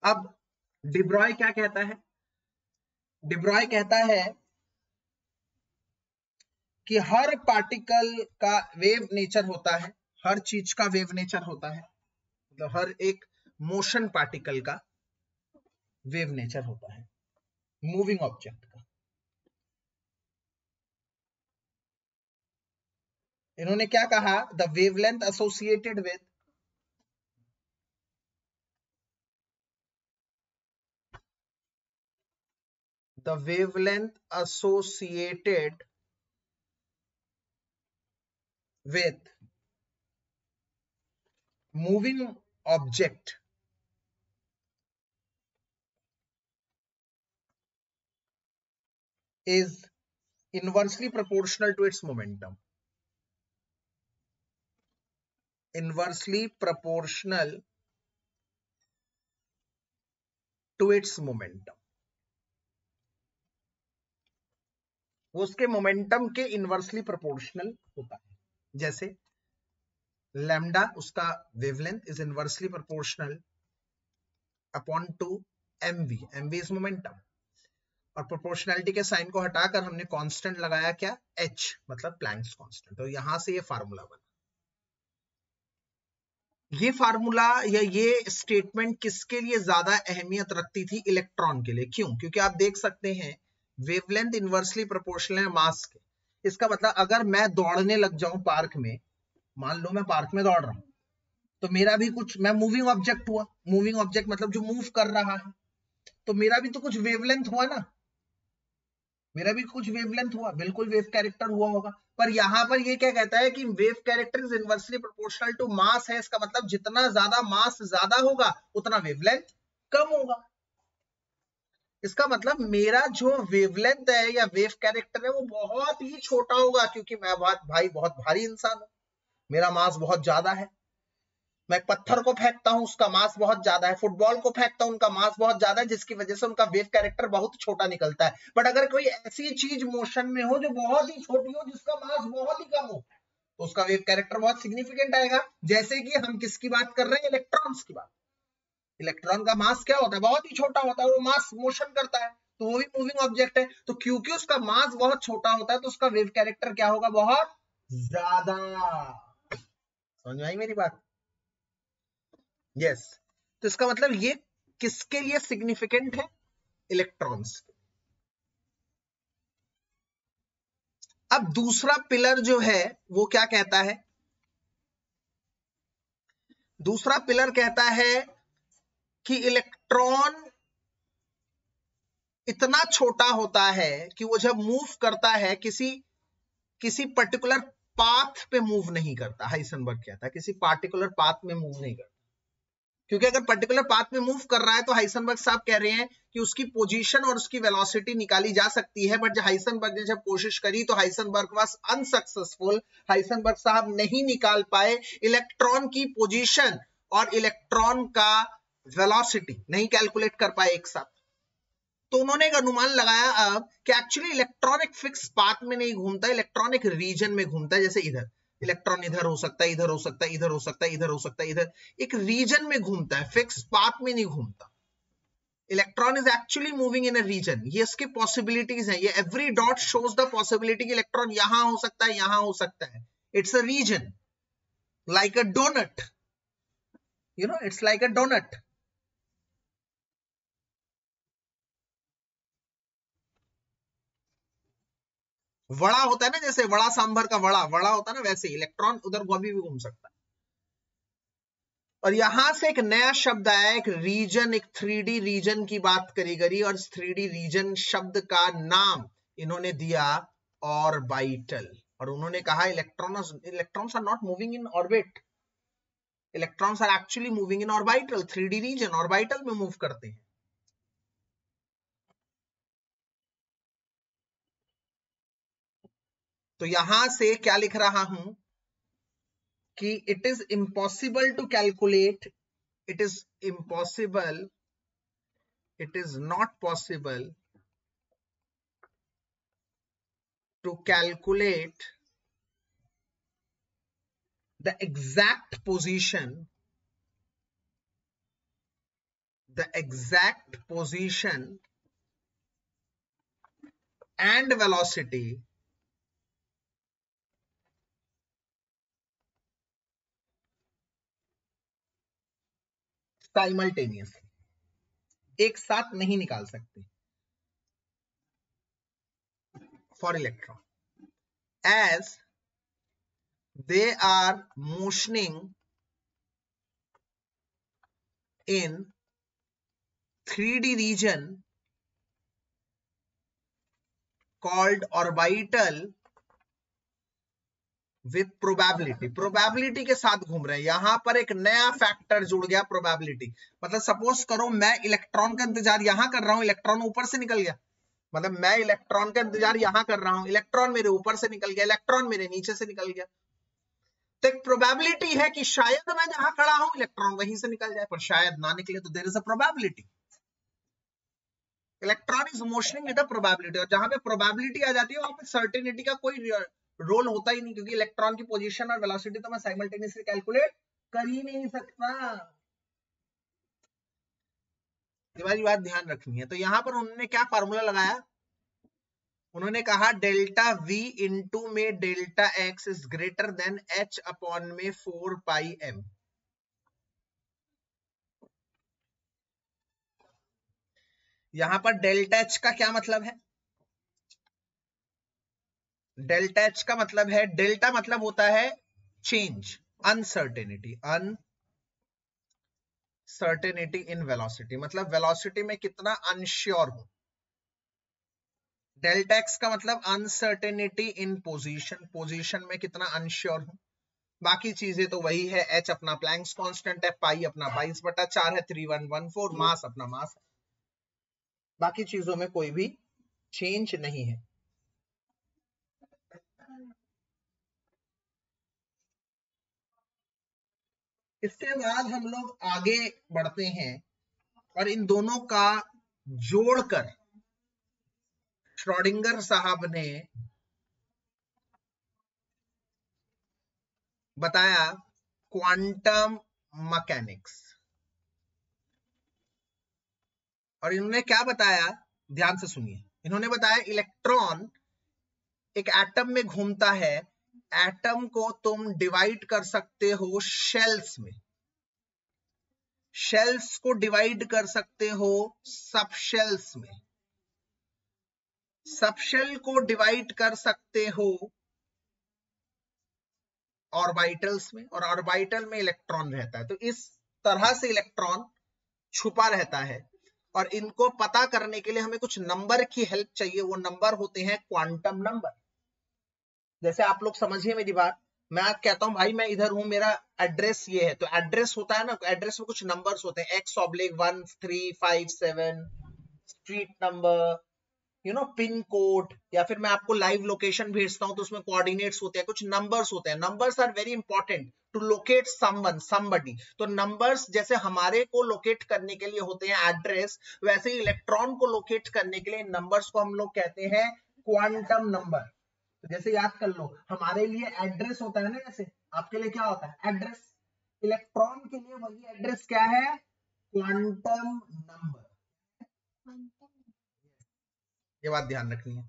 अब डिब्रॉय क्या कहता है? डिब्रॉय कहता है कि हर पार्टिकल का वेव नेचर होता है, हर चीज का वेव नेचर होता है, मतलब हर एक मोशन पार्टिकल का वेव नेचर होता है, मूविंग ऑब्जेक्ट का। इन्होंने क्या कहा? The wavelength associated with the wavelength associated with moving object is inversely proportional to its momentum. Inversely proportional to its momentum. वो उसके मोमेंटम के इनवर्सली प्रोपोर्शनल होता है। जैसे लैम्डा, उसका wavelength is inversely proportional upon two mv, mv is momentum. और proportionality के sign को हटाकर हमने कांस्टेंट लगाया, क्या? h, मतलब प्लैंक्स कांस्टेंट। तो यहां से ये फार्मूला बना। ये फार्मूला या ये स्टेटमेंट किसके लिए ज्यादा अहमियत रखती थी? इलेक्ट्रॉन के लिए। क्यों? क्योंकि आप देख सकते हैं वेवलेंथ इनवर्सली प्रोपोर्शनल है मास के। इसका मतलब अगर मैं दौड़ने लग जाऊं पार्क में, मान लो मैं पार्क में दौड़ रहा हूं, तो मेरा भी कुछ, मैं मूविंग ऑब्जेक्ट हुआ। मूविंग ऑब्जेक्ट मतलब जो मूव कर रहा है, तो मेरा भी तो कुछ वेवलेंथ हुआ ना, मेरा भी कुछ वेवलेंथ हुआ, बिल्कुल वेव कैरेक्टर हुआ होगा। पर यहां पर ये क्या कहता है कि wave character is inversely proportional to mass है। इसका मतलब जितना ज्यादा मास ज्यादा होगा उतना वेवलेंथ कम होगा। इसका मतलब मेरा जो वेवलेंथ है या वेव कैरेक्टर है वो बहुत ही छोटा होगा, क्योंकि मैं बहुत भारी इंसान हूं, मेरा मास बहुत ज्यादा है। मैं पत्थर को फेंकता हूं, उसका मास बहुत ज्यादा है। फुटबॉल को फेंकता हूं, उनका मास बहुत ज्यादा है, जिसकी वजह से उनका वेव कैरेक्टर बहुत छोटा निकलता है। बट अगर कोई ऐसी चीज मोशन में हो जो बहुत ही छोटी हो, जिसका मास बहुत ही कम हो, तो उसका वेव कैरेक्टर बहुत सिग्निफिकेंट आएगा। जैसे कि हम किसकी बात कर रहे हैं? इलेक्ट्रॉन्स की बात। इलेक्ट्रॉन का मास क्या होता है? बहुत ही छोटा होता है, वो मास मोशन करता है, तो वो भी मूविंग ऑब्जेक्ट है। तो क्योंकि उसका मास बहुत छोटा होता है, तो उसका वेव कैरेक्टर क्या होगा? बहुत ज्यादा। समझ में आई मेरी बात? यस। तो इसका मतलब ये किसके लिए सिग्निफिकेंट है? इलेक्ट्रॉन्स। अब दूसरा पिलर जो है वो क्या कहता है? दूसरा पिलर कहता है कि इलेक्ट्रॉन इतना छोटा होता है कि वो जब मूव करता है किसी पर्टिकुलर पाथ पे मूव नहीं करता। हाइसेनबर्ग कहता है किसी पार्टिकुलर पाथ में मूव नहीं करता, क्योंकि अगर पर्टिकुलर पाथ में मूव कर रहा है तो हाइसेनबर्ग साहब कह रहे हैं कि उसकी पोजीशन और उसकी वेलोसिटी निकाली जा सकती है। बट हाइसेनबर्ग ने जब कोशिश करी तो हाइसेनबर्ग वाज अनसक्सेसफुल। हाइसेनबर्ग साहब नहीं निकाल पाए इलेक्ट्रॉन की पोजीशन और इलेक्ट्रॉन का वेलोसिटी नहीं कैलकुलेट कर पाए एक साथ। तो उन्होंने एक अनुमान लगाया अब कि एक्चुअली इलेक्ट्रॉन एक फिक्स पाथ में नहीं घूमता, इलेक्ट्रॉन एक रीजन में घूमता है। जैसे इधर इलेक्ट्रॉन इधर हो सकता है, इधर हो सकता है, इधर हो सकता है, इधर हो सकता है, इधर एक रीजन में घूमता है, फिक्स पाथ में नहीं घूमता। Electron is actually moving in a region. ये इसके पॉसिबिलिटीज है, ये every dot shows the possibility कि इलेक्ट्रॉन यहां हो सकता है, यहां हो सकता है। It's a region like a donut, you know, it's like a donut. Vada होता है ना, जैसे वड़ा सांभर का वड़ा वड़ा होता है ना, वैसे इलेक्ट्रॉन उधर भी घूम सकता है। और यहां से एक नया शब्द आया, एक रीजन, एक 3D रीजन की बात करी गई, और 3D रीजन शब्द का नाम इन्होंने दिया ऑर्बिटल। और उन्होंने कहा electrons are not moving in orbit, electrons are actually moving in orbital. 3D region orbital में मूव करते हैं। तो यहां से क्या लिख रहा हूं कि it is impossible to calculate, it is impossible, it is not possible to calculate the exact position and velocity simultaneously, एक साथ नहीं निकाल सकते for electron as they are motioning in 3D region called orbital with probability. Probability के साथ घूम रहे हैं। यहां पर एक नया फैक्टर जुड़ गया, प्रोबेबिलिटी। मतलब सपोज करो मैं इलेक्ट्रॉन का इंतजार यहां कर रहा हूं, इलेक्ट्रॉन ऊपर से निकल गया। मतलब मैं इलेक्ट्रॉन का इंतजार यहां कर रहा हूं, इलेक्ट्रॉन मेरे ऊपर से निकल गया, इलेक्ट्रॉन मेरे नीचे से निकल गया। तो एक प्रोबेबिलिटी है कि शायद मैं जहां खड़ा हूं इलेक्ट्रॉन वहीं से निकल जाए, पर शायद ना निकले, तो there is a probability. Electron is motioning with a probability. और जहां पे प्रोबेबिलिटी आ जाती है वहां पे सर्टेनिटी का कोई रोल होता ही नहीं, क्योंकि इलेक्ट्रॉन की पोजीशन और वेलोसिटी तो मैं साइमल्टेनियसली कैलकुलेट कर ही नहीं सकता। ये बात ध्यान रखनी है। तो यहां पर उन्होंने क्या फार्मूला लगाया, उन्होंने कहा डेल्टा V इंटू में delta X is greater than H upon में 4 पाई M। यहां पर डेल्टा H का क्या मतलब है? डेल्टा H का मतलब है, डेल्टा मतलब होता है change, uncertainty, uncertainty in velocity, मतलब वेलोसिटी में कितना अनश्योर हूं। डेल्टा एक्स का मतलब अनसर्टेनिटी इन पोजीशन, पोजीशन में कितना अनश्योर हूं। बाकी चीजें तो वही है, एच अपना प्लैंक्स कांस्टेंट है, पाई अपना 22/4 है, 3114 मास अपना मास है। बाकी चीजों में कोई भी चेंज नहीं है। इसके बाद हम लोग आगे बढ़ते हैं और इन दोनों का जोड़कर श्रोडिंगर साहब ने बताया क्वांटम मैकेनिक्स। और इन्होंने क्या बताया, ध्यान से सुनिए। इन्होंने बताया इलेक्ट्रॉन एक एटम में घूमता है, एटम को तुम डिवाइड कर सकते हो शेल्स में, शेल्स को डिवाइड कर सकते हो सब शेल्स में, सबशेल को डिवाइड कर सकते हो ऑर्बिटल्स में, और ऑर्बिटल में इलेक्ट्रॉन रहता है, तो इस तरह से इलेक्ट्रॉन छुपा रहता है। और इनको पता करने के लिए हमें कुछ नंबर की हेल्प चाहिए, वो नंबर होते हैं क्वांटम नंबर। जैसे आप लोग समझिए मेरी बात, मैं आज कहता हूं भाई मैं इधर हूं, मेरा एड्रेस ये है, तो एड्रेस होता है ना, एड्रेस में कुछ नंबर्स होते हैं, X/1357, street number, pin code, या फिर मैं आपको लाइव लोकेशन भेजता हूं तो उसमें कोऑर्डिनेट्स होते हैं, कुछ नंबर्स होते हैं। Numbers are very important to locate someone somebody. तो नंबर्स जैसे हमारे को लोकेट करने के लिए होते हैं एड्रेस, वैसे ही इलेक्ट्रॉन को लोकेट करने के लिए नंबर्स को हम लोग कहते हैं क्वांटम नंबर। तो जैसे याद कर लो, हमारे लिए एड्रेस होता है ना, जैसे आपके लिए क्या होता है एड्रेस, इलेक्ट्रॉन के लिए वही एड्रेस क्या है, क्वांटम नंबर। ये बात ध्यान रखनी है।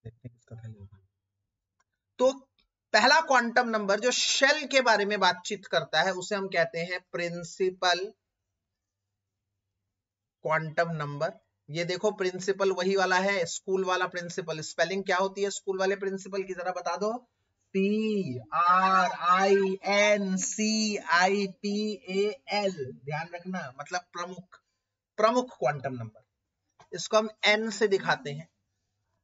देखते हैं किसका पहले होगा। तो पहला क्वांटम नंबर जो शेल के बारे में बातचीत करता है उसे हम कहते हैं प्रिंसिपल क्वांटम नंबर। ये देखो प्रिंसिपल वही वाला है, स्कूल वाला प्रिंसिपल। स्पेलिंग क्या होती है स्कूल वाले प्रिंसिपल की, जरा बता दो। PRINCIPAL, ध्यान रखना, मतलब प्रमुख, प्रमुख क्वांटम नंबर। इसको हम N से दिखाते हैं।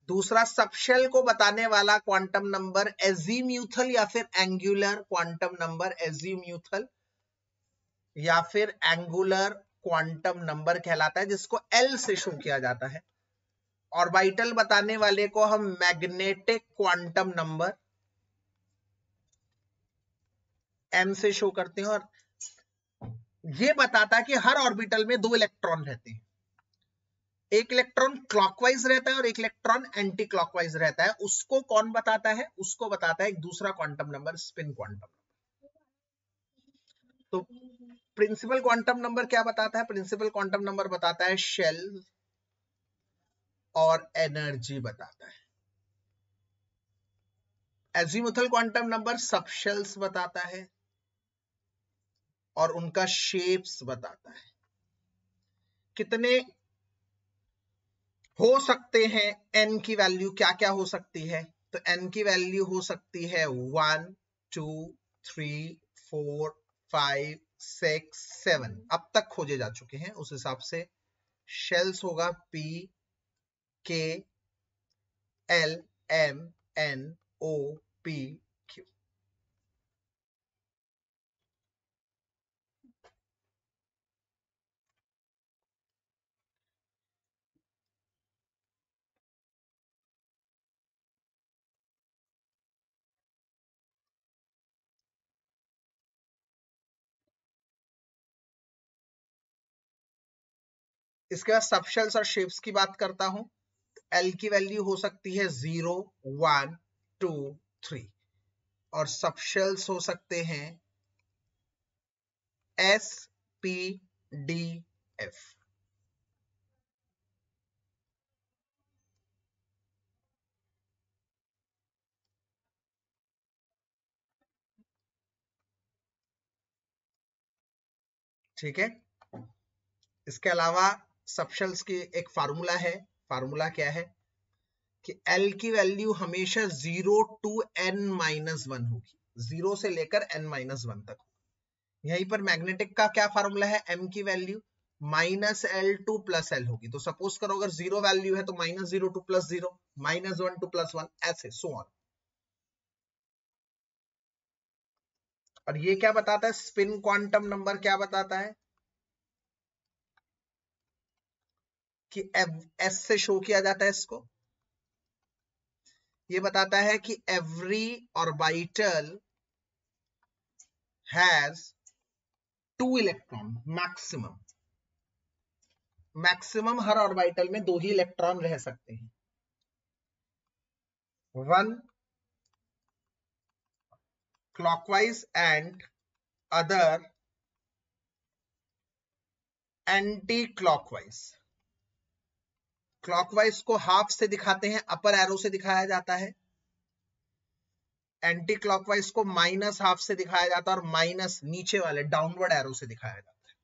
दूसरा सबशेल को बताने वाला क्वांटम नंबर एजीम्यूथल या फिर एंगुलर क्वांटम नंबर, एजीम्यूथल या फिर एंगुलर क्वांटम नंबर कहलाता है, जिसको L से शो किया जाता है। ऑर्बिटल बताने वाले को हम मैग्नेटिक क्वांटम नंबर M से शो करते हैं, और ये बताता है कि हर ऑर्बिटल में 2 इलेक्ट्रॉन रहते हैं। एक इलेक्ट्रॉन क्लॉकवाइज रहता है और एक इलेक्ट्रॉन एंटी क्लॉकवाइज रहता है। उसको कौन बताता है, उसको बताता है एक दूसरा क्वांटम नंबर, स्पिन क्वांटम। तो प्रिंसिपल क्वांटम नंबर क्या बताता है, प्रिंसिपल क्वांटम नंबर बताता है शेल और एनर्जी बताता है। एजीमुथल क्वांटम नंबर सबशेल्स बताता है और उनका शेप्स बताता है। कितने हो सकते हैं n की वैल्यू, क्या क्या हो सकती है, तो n की वैल्यू हो सकती है 1 2 3 4 5 6 7, अब तक खोजे जा चुके हैं। उस हिसाब से शेल्स होगा P K L M N O P Q। इसके बाद सबशेल्स और शेप्स की बात करता हूं। L की वैल्यू हो सकती है 0 1 2 3, और सबशेल्स हो सकते हैं S P D F। ठीक है, इसके अलावा सबशेल्स की एक फार्मूला है। फार्मूला क्या है कि L की वैल्यू हमेशा 0 to n-1 होगी, 0 से लेकर n-1 तक। यहीं पर मैग्नेटिक का क्या फार्मूला है, M की वैल्यू -L2 + L होगी। तो सपोज करो अगर 0 वैल्यू है तो -0 to +0, -1 to +1, ऐसे सो ऑन। और ये क्या बताता है, स्पिन क्वांटम नंबर क्या बताता है कि S से शो किया जाता है इसको। ये बताता है कि every orbital has 2 electron maximum. Maximum her orbital में 2 ही इलेक्ट्रॉन रह सकते हैं, 1 clockwise and other anti clockwise. Clockwise को हाफ से दिखाते हैं, अपर एरो से दिखाया जाता है। एंटी क्लॉकवाइज को माइनस हाफ से दिखाया जाता है और माइनस नीचे वाले डाउनवर्ड एरो से दिखाया जाता है।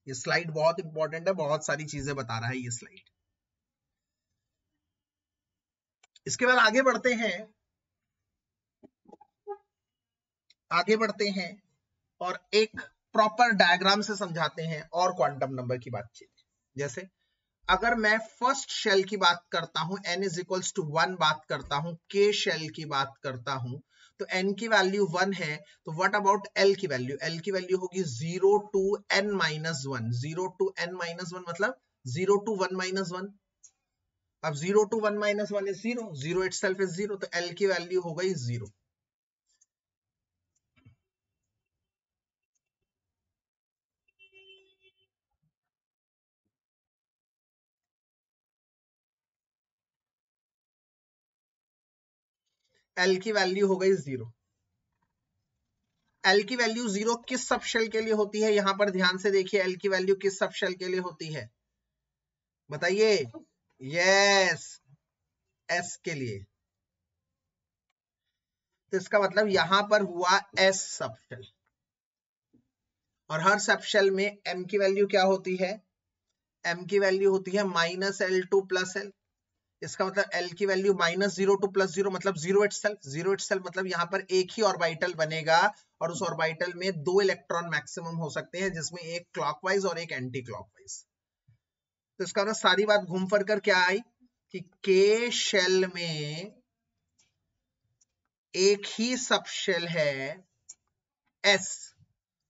ये स्लाइड बहुत इंपॉर्टेंट है, बहुत सारी चीजें बता रहा है ये स्लाइड। इसके बाद आगे बढ़ते हैं और एक प्रॉपर डायग्राम से समझाते हैं और क्वांटम नंबर की बातचीत। जैसे अगर मैं फर्स्ट शेल की बात करता हूं, n इज इक्वल्स टू 1 बात करता हूं, k शेल की बात करता हूं, तो n की वैल्यू 1 है, तो व्हाट अबाउट l की वैल्यू? l की वैल्यू होगी 0 to n minus 1। 0 to n minus 1 मतलब 0 टू 1 माइनस 1। अब 0 to 1 minus 1 is 0, 0 itself is 0, तो l की वैल्यू हो गई 0। l की वैल्यू हो गई 0। l की वैल्यू 0 किस सब शेल के लिए होती है? यहां पर ध्यान से देखिए, l की वैल्यू किस सब शेल के लिए होती है बताइए? यस, s के लिए। तो इसका मतलब यहां पर हुआ s सब शेल, और हर सब शेल में m की वैल्यू क्या होती है? m की वैल्यू होती है माइनस L2 प्लस L। इसका मतलब L की वैल्यू माइनस 0 टू प्लस 0 मतलब 0 इटसेल्फ। 0 इटसेल्फ मतलब यहां पर एक ही ऑर्बिटल बनेगा और उस ऑर्बिटल में 2 इलेक्ट्रॉन मैक्सिमम हो सकते हैं, जिसमें एक क्लॉकवाइज और एक एंटी क्लॉकवाइज। तो इसका मतलब सारी बात घूम फिर कर क्या आई कि K शेल में एक ही सब शेल है S,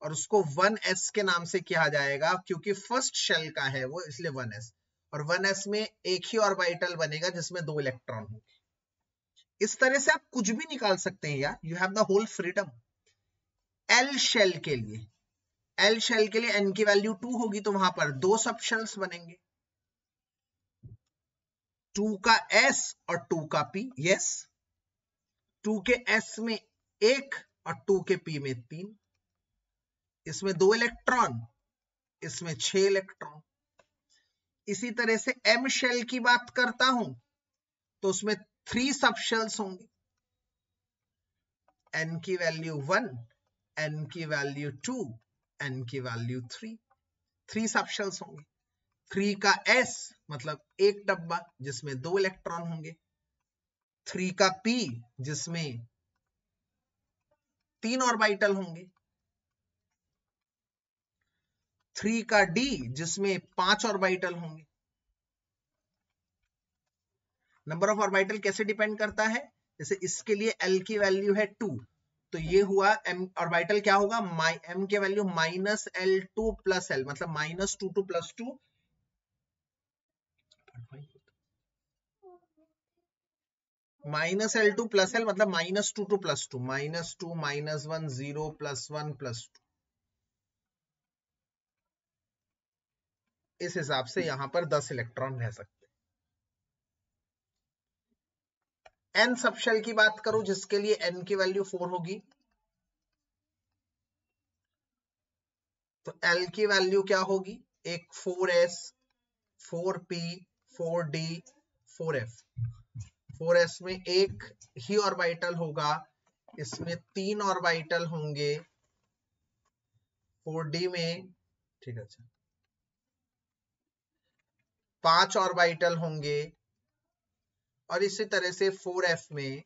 और उसको 1s के नाम से किया जाएगा क्योंकि फर्स्ट शेल का है वो, इसलिए 1s। और 1s में एक ही ऑर्बिटल बनेगा जिसमें 2 इलेक्ट्रॉन होंगे। इस तरह से आप कुछ भी निकाल सकते हैं यार, you have the whole freedom. L shell के लिए, एल शेल के लिए n की वैल्यू 2 होगी, तो वहां पर 2 सब शेल्स बनेंगे, 2 का s और 2 का p। यस, 2 के s में 1 और 2 के p में 3। इसमें 2 इलेक्ट्रॉन, इसमें 6 इलेक्ट्रॉन। इसी तरह से m शेल की बात करता हूं तो उसमें 3 सब शेल्स होंगे, n की वैल्यू 1, n की वैल्यू 2, n की वैल्यू 3। 3 सब शेल्स होंगे। 3 का s मतलब एक डब्बा जिसमें 2 इलेक्ट्रॉन होंगे। 3 का p जिसमें 3 ऑर्बिटल होंगे। 3 का d जिसमें 5 ऑर्बिटल होंगे। नंबर ऑफ ऑर्बिटल कैसे डिपेंड करता है? जैसे इसके लिए L की वैल्यू है 2, तो ये हुआ m ऑर्बिटल क्या होगा? m की value minus L2 plus L मतलब minus 2 two plus 2, minus L2 plus L मतलब minus 2 two plus 2, minus 2 minus 1 0 plus 1 plus 2। इस हिसाब से यहां पर 10 इलेक्ट्रॉन रह सकते हैं। n सब शेल की बात करूं जिसके लिए n की वैल्यू 4 होगी, तो L की वैल्यू क्या होगी? एक 4s, 4p, 4d, 4f। 4s में एक ही ऑर्बिटल होगा, इसमें 3 ऑर्बिटल होंगे। 4d में, ठीक है, अच्छा, 5 ऑर्बिटल होंगे, और इसी तरह से 4f में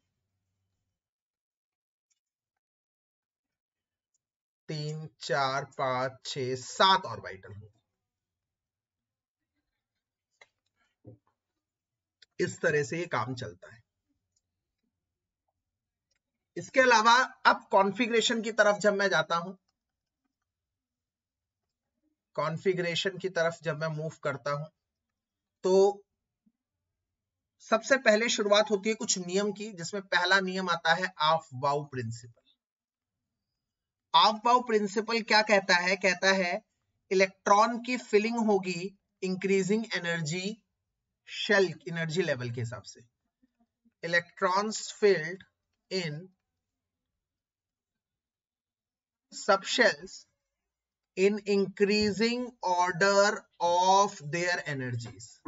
3 4 5 6 7 ऑर्बिटल होंगे। इस तरह से ये काम चलता है। इसके अलावा अब कॉन्फ़िगरेशन की तरफ जब मैं जाता हूं, कॉन्फ़िगरेशन की तरफ जब मैं मूव करता हूं, तो सबसे पहले शुरुआत होती है कुछ नियम की, जिसमें पहला नियम आता है ऑफ-बाउ प्रिंसिपल। ऑफ-बाउ प्रिंसिपल क्या कहता है? कहता है इलेक्ट्रॉन की फिलिंग होगी increasing energy shell energy level के हिसाब से। Electrons filled in subshells in increasing order of their energies.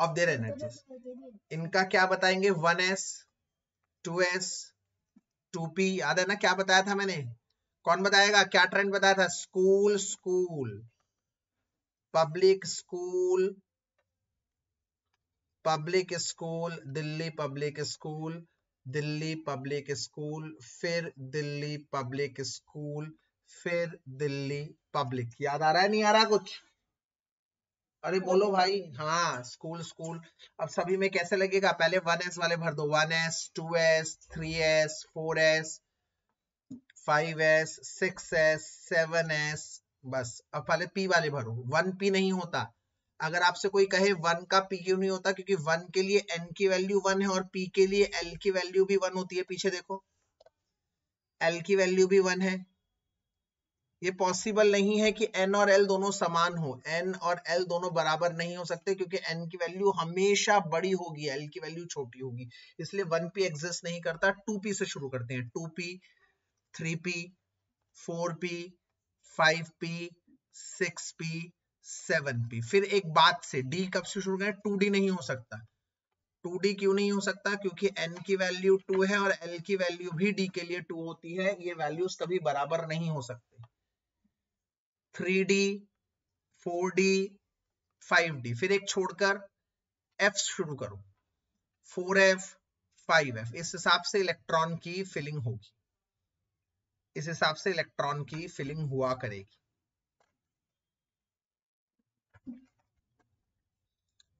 Of their energies. इनका क्या बताएंगे, 1s 2s 2p, याद है ना क्या बताया था मैंने, कौन बताएगा, क्या ट्रेंड बताया था, school school public school, public school Delhi, public school Delhi, public school, फिर दिल्ली पब्लिक स्कूल, फिर दिल्ली पब्लिक। याद आ रहा है, नहीं आ रहा कुछ, अरे बोलो भाई। हाँ स्कूल स्कूल। अब सभी में कैसे लगेगा, पहले 1s वाले भर दो, 1s 2s 3s 4s 5s 6s 7s, बस अब पहले p वाले भरो। 1p नहीं होता, अगर आपसे कोई कहे 1 का p क्यों नहीं होता, क्योंकि 1 के लिए n की वैल्यू 1 है और p के लिए l की वैल्यू भी 1 होती है। पीछे देखो l की वैल्यू भी 1 है। ये पॉसिबल नहीं है कि n और l दोनों समान हो, n और l दोनों बराबर नहीं हो सकते, क्योंकि n की वैल्यू हमेशा बड़ी होगी, l की वैल्यू छोटी होगी, इसलिए 1p एग्जिस्ट नहीं करता। 2p से शुरू करते हैं, 2p 3p 4p 5p 6p 7p। फिर एक बात से, d कब से शुरू करें, 2d नहीं हो सकता। 2d क्यों नहीं हो सकता, क्योंकि n की वैल्यू 2 है और l की वैल्यू भी d के लिए 2 होती है, ये वैल्यूज कभी बराबर नहीं हो सकते। 3d 4d 5d, फिर एक छोड़कर f शुरू करो, 4f 5f, इस हिसाब से इलेक्ट्रॉन की फिलिंग होगी, इस हिसाब से इलेक्ट्रॉन की फिलिंग हुआ करेगी।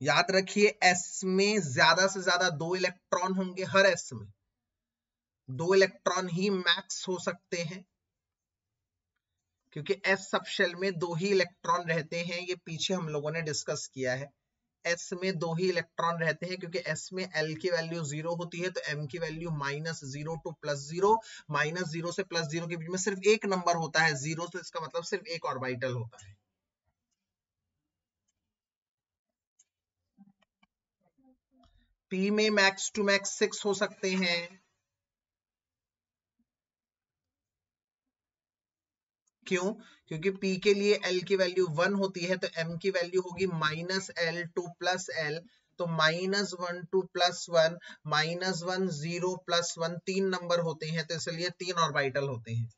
याद रखिए s में ज्यादा से ज्यादा 2 इलेक्ट्रॉन होंगे, हर s में 2 इलेक्ट्रॉन ही मैक्स हो सकते हैं, क्योंकि s सब शेल में 2 ही इलेक्ट्रॉन रहते हैं, ये पीछे हम लोगों ने डिस्कस किया है। s में 2 ही इलेक्ट्रॉन रहते हैं, क्योंकि s में l की वैल्यू 0 होती है, तो m की वैल्यू -0 to +0, -0 से +0 के बीच में सिर्फ एक नंबर होता है 0, तो इसका मतलब सिर्फ एक ऑर्बिटल होता है। p में मैक्स टू मैक्स 6 हो सकते हैं, क्यों, क्योंकि p के लिए l की वैल्यू 1 होती है, तो m की वैल्यू होगी -l to +l, तो -1 to +1 -1 0 +1 तीन नंबर होते हैं, तो इसलिए 3 ऑर्बिटल होते हैं।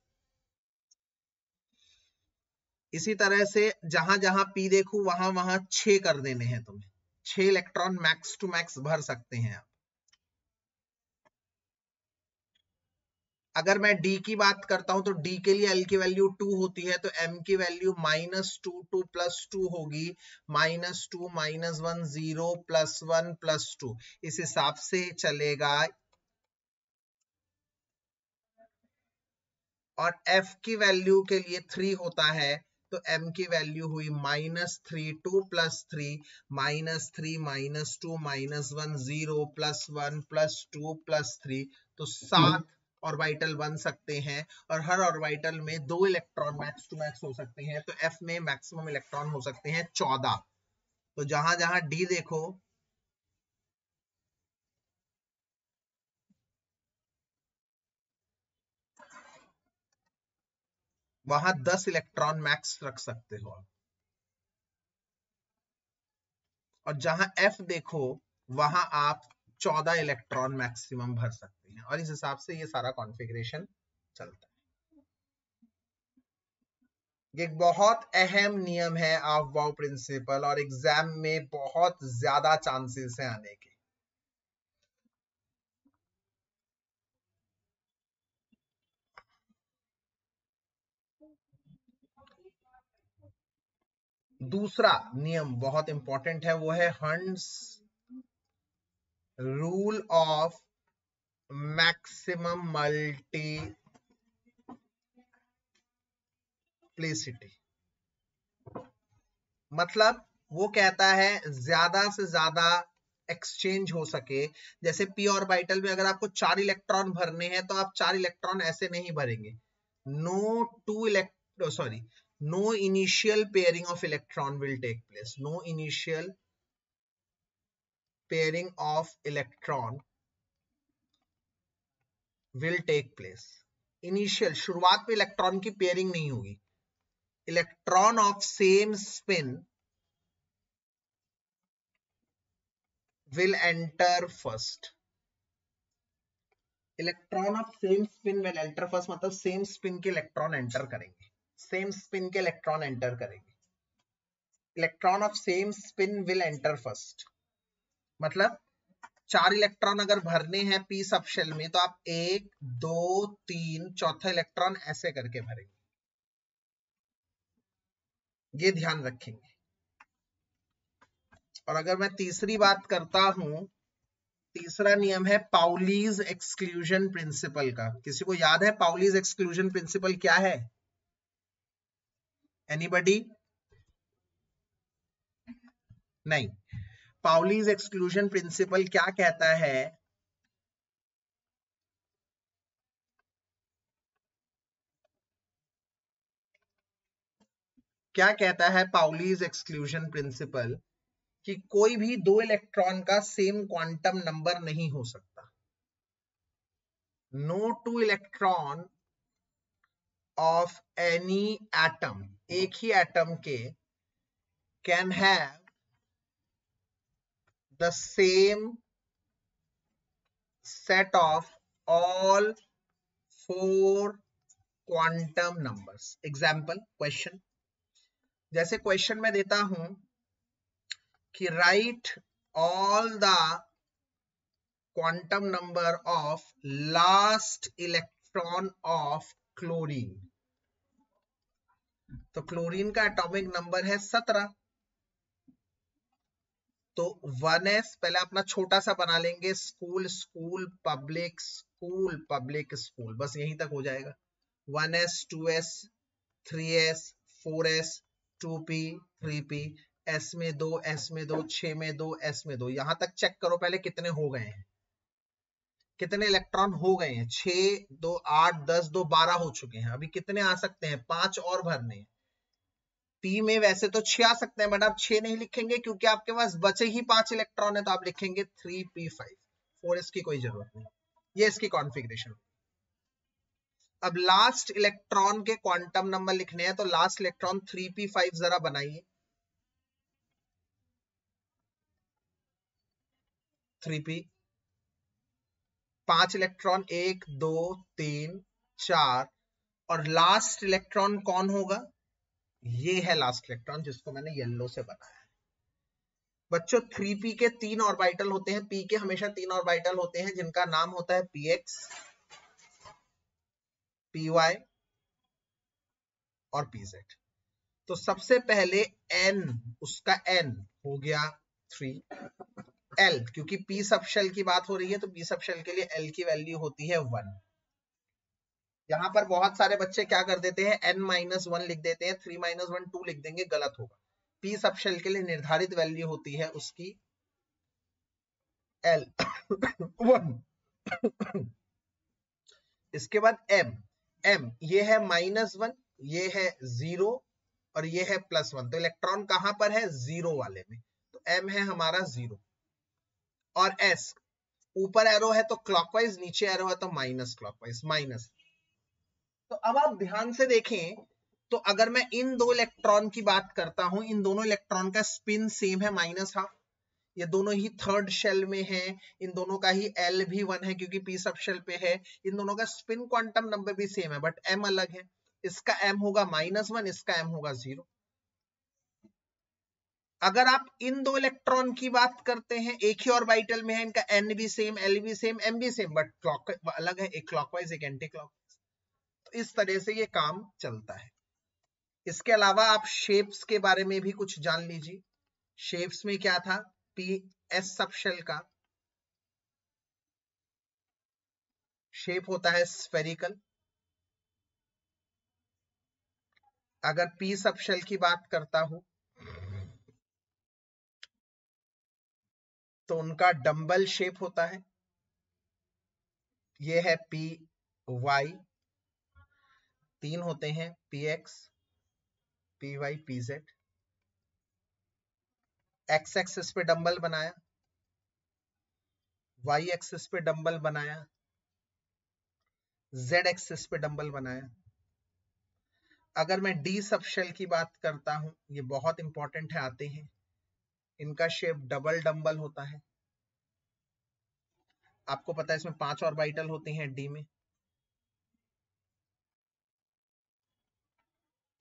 इसी तरह से जहां जहां p देखो वहां वहां 6 कर देने हैं तुम्हें, 6 इलेक्ट्रॉन मैक्स टू मैक्स भर सकते हैं आप। अगर मैं d की बात करता हूं, तो d के लिए l की वैल्यू 2 होती है, तो m की वैल्यू -2 to +2 होगी, -2 -1 0 +1 +2, इस हिसाब से चलेगा। और f की वैल्यू के लिए 3 होता है, तो m की वैल्यू हुई -3 2 +3 -3 -2 -1 0 +1 +2 +3, तो 7 ऑर्बिटल बन सकते हैं, और हर ऑर्बिटल में 2 इलेक्ट्रॉन मैक्स टू मैक्स हो सकते हैं, तो f में मैक्सिमम इलेक्ट्रॉन हो सकते हैं 14। तो जहां जहां d देखो वहां 10 इलेक्ट्रॉन मैक्स रख सकते हो आप, और जहां f देखो वहां आप 14 इलेक्ट्रॉन मैक्सिमम भर सकते हैं, और इस हिसाब से ये सारा कॉन्फ़िगरेशन चलता है। ये एक बहुत अहम नियम है ऑफ बाउ प्रिंसिपल, और एग्जाम में बहुत ज्यादा चांसेस है आने के। दूसरा नियम बहुत इंपॉर्टेंट है, वो है hunts rule of maximum multiplicity. मतलब वो कहता है ज्यादा से ज्यादा एक्सचेंज हो सके। जैसे p ऑर्बिटल में अगर आपको 4 इलेक्ट्रॉन भरने हैं, तो आप 4 इलेक्ट्रॉन ऐसे नहीं भरेंगे, no initial pairing of electron will take place, no initial pairing of electron will take place। Initial शुरुआत में इलेक्ट्रॉन की पेयरिंग नहीं होगी, electron of same spin will enter first. Electron of same spin will enter first मतलब same spin के electron enter करेंगे, same spin के electron enter करेंगे. Electron of same spin will enter first मतलब 4 electron अगर भरने हैं पी सब शेल में तो आप 1 2 3 चौथा इलेक्ट्रॉन ऐसे करके भरेंगे. ये ध्यान रखेंगे. और अगर मैं तीसरी बात करता हूं, तीसरा नियम है पाउलीज एक्सक्लूजन प्रिंसिपल का. किसी को याद है पाउलीज एक्सक्लूजन प्रिंसिपल क्या है? एनीबडी? नहीं. पाउलीज एक्सक्लूजन प्रिंसिपल क्या कहता है? क्या कहता है पाउलीज एक्सक्लूजन प्रिंसिपल? कि कोई भी 2 इलेक्ट्रॉन का सेम क्वांटम नंबर नहीं हो सकता. No 2 electron of any atom, एक ही एटम के, can have the same set of all 4 quantum numbers. Example question, जैसे क्वेश्चन में देता हूं कि write all the quantum number of last electron of chlorine. तो क्लोरीन का एटॉमिक नंबर है 17. तो 1s पहले अपना छोटा सा बना लेंगे, school school public school public school, बस यहीं तक हो जाएगा. 1s 2s 3s 4s 2p 3p, s में 2 s में 2 6 में 2 s में 2. यहां तक चेक करो पहले कितने हो गए हैं, कितने इलेक्ट्रॉन हो गए हैं. 6 2 8 10 2 12 हो चुके हैं. अभी कितने आ सकते हैं? 5 और भरने हैं. पी में वैसे तो 6 आ सकते हैं बट आप 6 नहीं लिखेंगे क्योंकि आपके पास बचे ही 5 इलेक्ट्रॉन है, तो आप लिखेंगे 3p5. 4s की कोई जरूरत नहीं. ये इसकी कॉन्फ़िगरेशन. अब लास्ट इलेक्ट्रॉन के क्वांटम नंबर लिखने हैं तो लास्ट इलेक्ट्रॉन 3p5 जरा बनाइए. 3p 5 इलेक्ट्रॉन 1 2 3 4 और लास्ट इलेक्ट्रॉन कौन होगा? ये है लास्ट इलेक्ट्रॉन जिसको मैंने येलो से बनाया है. बच्चों 3p के 3 ऑर्बिटल होते हैं. p के हमेशा 3 ऑर्बिटल होते हैं जिनका नाम होता है px, py और pz. तो सबसे पहले n, उसका n हो गया 3. l क्योंकि p सब शेल की बात हो रही है तो p सब शेल के लिए l की वैल्यू होती है 1. यहां पर बहुत सारे बच्चे क्या कर देते हैं, n-1 लिख देते हैं, 3-1 2 लिख देंगे, गलत होगा. p सब शेल के लिए निर्धारित वैल्यू होती है उसकी l 1. इसके बाद m ये है -1, ये है 0 और ये है +1. तो इलेक्ट्रॉन कहां पर है? 0 वाले में. तो m है हमारा 0. और s ऊपर एरो है तो क्लॉकवाइज, नीचे एरो है तो माइनस क्लॉकवाइज, माइनस. तो अब आप ध्यान से देखें तो अगर मैं इन 2 इलेक्ट्रॉन की बात करता हूं, इन दोनों इलेक्ट्रॉन का स्पिन सेम है -12. ये दोनों ही थर्ड शेल में है. इन दोनों का ही l भी 1 है क्योंकि p सब शेल पे है. इन दोनों का स्पिन क्वांटम नंबर भी सेम है बट m अलग है. इसका m होगा -1, इसका m होगा 0. अगर आप इन 2 इलेक्ट्रॉन की बात करते हैं, एक ही ऑर्बिटल में है, इनका n भी सेम, l भी सेम, m भी सेम बट क्लॉक अलग है, एक क्लॉकवाइज एक एंटी क्लॉकवाइज. तो इस तरह से ये काम चलता है. इसके अलावा आप शेप्स के बारे में भी कुछ जान लीजिए. शेप्स में क्या था? पीएस सब शेल का शेप होता है स्फेरिकल. अगर पी सब शेल की बात करता हूं तो उनका डंबल शेप होता है. ये है पी वाई. 3 होते हैं, P X P Y P Z. X axis पे डंबल बनाया, वाई एक्सिस पे डंबल बनाया, जेड एक्सिस पे डंबल बनाया. अगर मैं डी सब शेल की बात करता हूं, ये बहुत इंपॉर्टेंट है, आते हैं. इनका शेप डबल डंबल होता है. आपको पता है इसमें 5 ऑर्बिटल होते हैं डी में,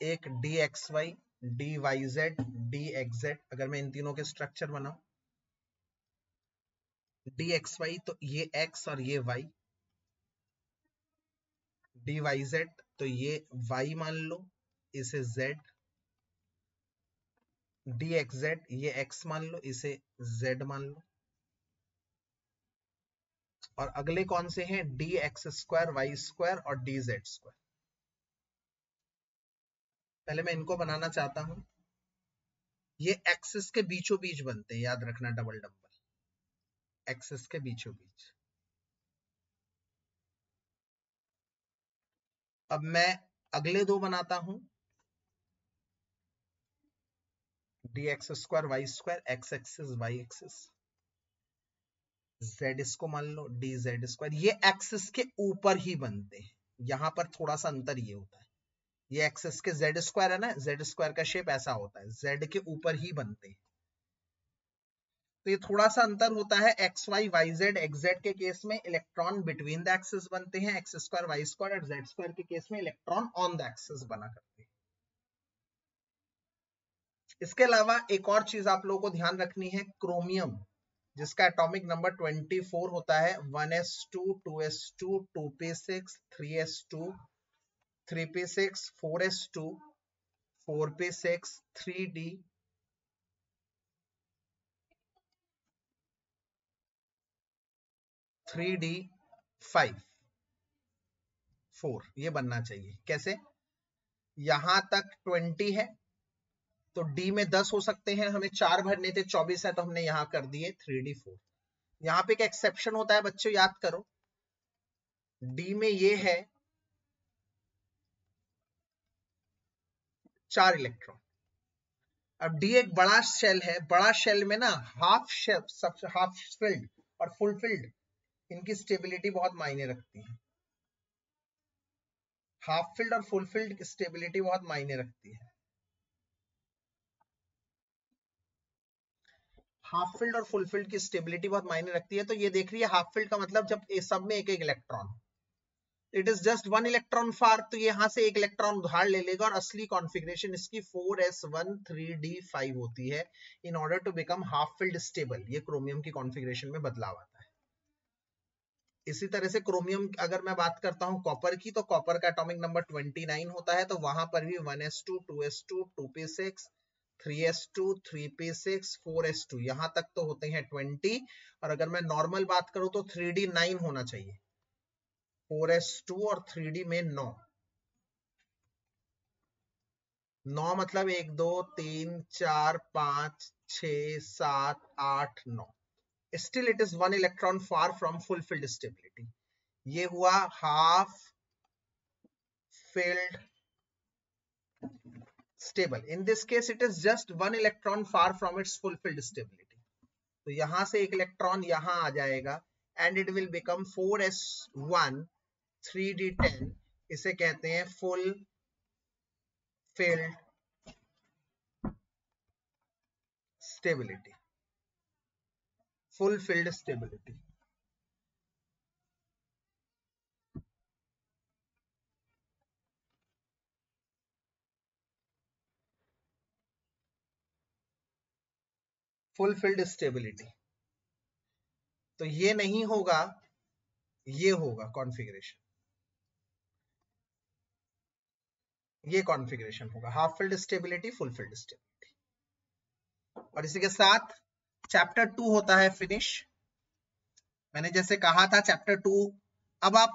एक D X Y, D Y Z, D X Z. अगर मैं इन तीनों के स्ट्रक्चर बनाऊं, डी एक्स वाई तो ये एक्स और ये वाई, डी वाई जेड तो ये वाई मान लो, इसे जेड, डी एक्स जेड ये एक्स मान लो, इसे जेड मान लो। और अगले कौन से हैं, D X square Y square और डी जेड स्क्वायर। पहले मैं इनको बनाना चाहता हूं, ये एक्सिस के बीचों बीच बनते हैं, याद रखना, डबल डबल एक्सिस के बीचों बीच। अब मैं अगले दो बनाता हूं, D X square Y square, X axis Y axis, Z इसको मान लो, डी जेड स्क्वायर। ये एक्सिस के ऊपर ही बनते हैं, यहां पर थोड़ा सा अंतर ये होता है, ये एक्सिस के जेड स्क्वायर है ना, जेड स्क्वायर का शेप ऐसा होता है, जेड के ऊपर ही बनते हैं। तो ये थोड़ा सा अंतर होता है, X Y Y Z, X Z के केस में इलेक्ट्रॉन बिटवीन द एक्सिस बनते हैं, एक्स स्क्वायर वाई स्क्वायर और जेड स्क्वायर के केस में इलेक्ट्रॉन ऑन द एक्सिस बना करते हैं। इसके अलावा एक और चीज आप लोगों को ध्यान रखनी है, क्रोमियम, जिसका एटॉमिक नंबर 24 होता है, 1s2 2s2 2p6 3s2 3p6 4s2 4p6 3d 3d5 4, ये बनना चाहिए। कैसे, यहां तक 20 है तो डी में 10 हो सकते हैं, हमें 4 भरने थे, 24 है तो हमने यहां कर दिए 3d4। यहां पे एक एक्सेप्शन होता है बच्चों, याद करो, डी में ये है 4 इलेक्ट्रॉन। अब डी एक बड़ा शेल है, बड़ा शेल में ना हाफ शेल, हाफ फिल्ड और फुल फिल्ड, इनकी स्टेबिलिटी बहुत मायने रखती है। हाफ फिल्ड और फुल फिल्ड की स्टेबिलिटी बहुत मायने रखती है। हाफ फील्ड और फुल फील्ड की स्टेबिलिटी बहुत मायने रखती है। तो ये देख रही है, हाफ फील्ड का मतलब जब सब में एक एक electron, it is just 1 electron far, तो यहां से एक इलेक्ट्रॉन उधार ले लेगा और असली कॉन्फ़िगरेशन इसकी 4s1 3d5 होती है in order to become half filled stable. ये क्रोमियम की कॉन्फ़िगरेशन में बदलाव आता है। इसी तरह से क्रोमियम, अगर मैं बात करता हूं कॉपर की, तो कॉपर का एटॉमिक नंबर 29 होता है, तो वहां पर भी 1s2 2s2 2p6 3s2 3p6 4s2, यहां तक तो होते हैं 20। और अगर मैं नॉर्मल बात करूं तो 3d9 होना चाहिए, 4s2 और 3d में 9, 9 मतलब 1 2 3 4 5 6 7 8 9। Still it is 1 electron far from fulfilled stability. ये हुआ half filled stable. In this case, it is just 1 electron far from its fulfilled stability. तो यहां से एक इलेक्ट्रॉन यहां आ जाएगा and it will become 4s1 3d10. इसे कहते हैं full filled stability. Fulfilled stability. Fulfilled stability. तो ये नहीं होगा, ये होगा कॉन्फ़िगरेशन, ये कॉन्फ़िगरेशन होगा half filled stability, full field stability. और इसी के साथ चैप्टर 2 होता है फिनिश। मैंने जैसे कहा था चैप्टर 2, अब आप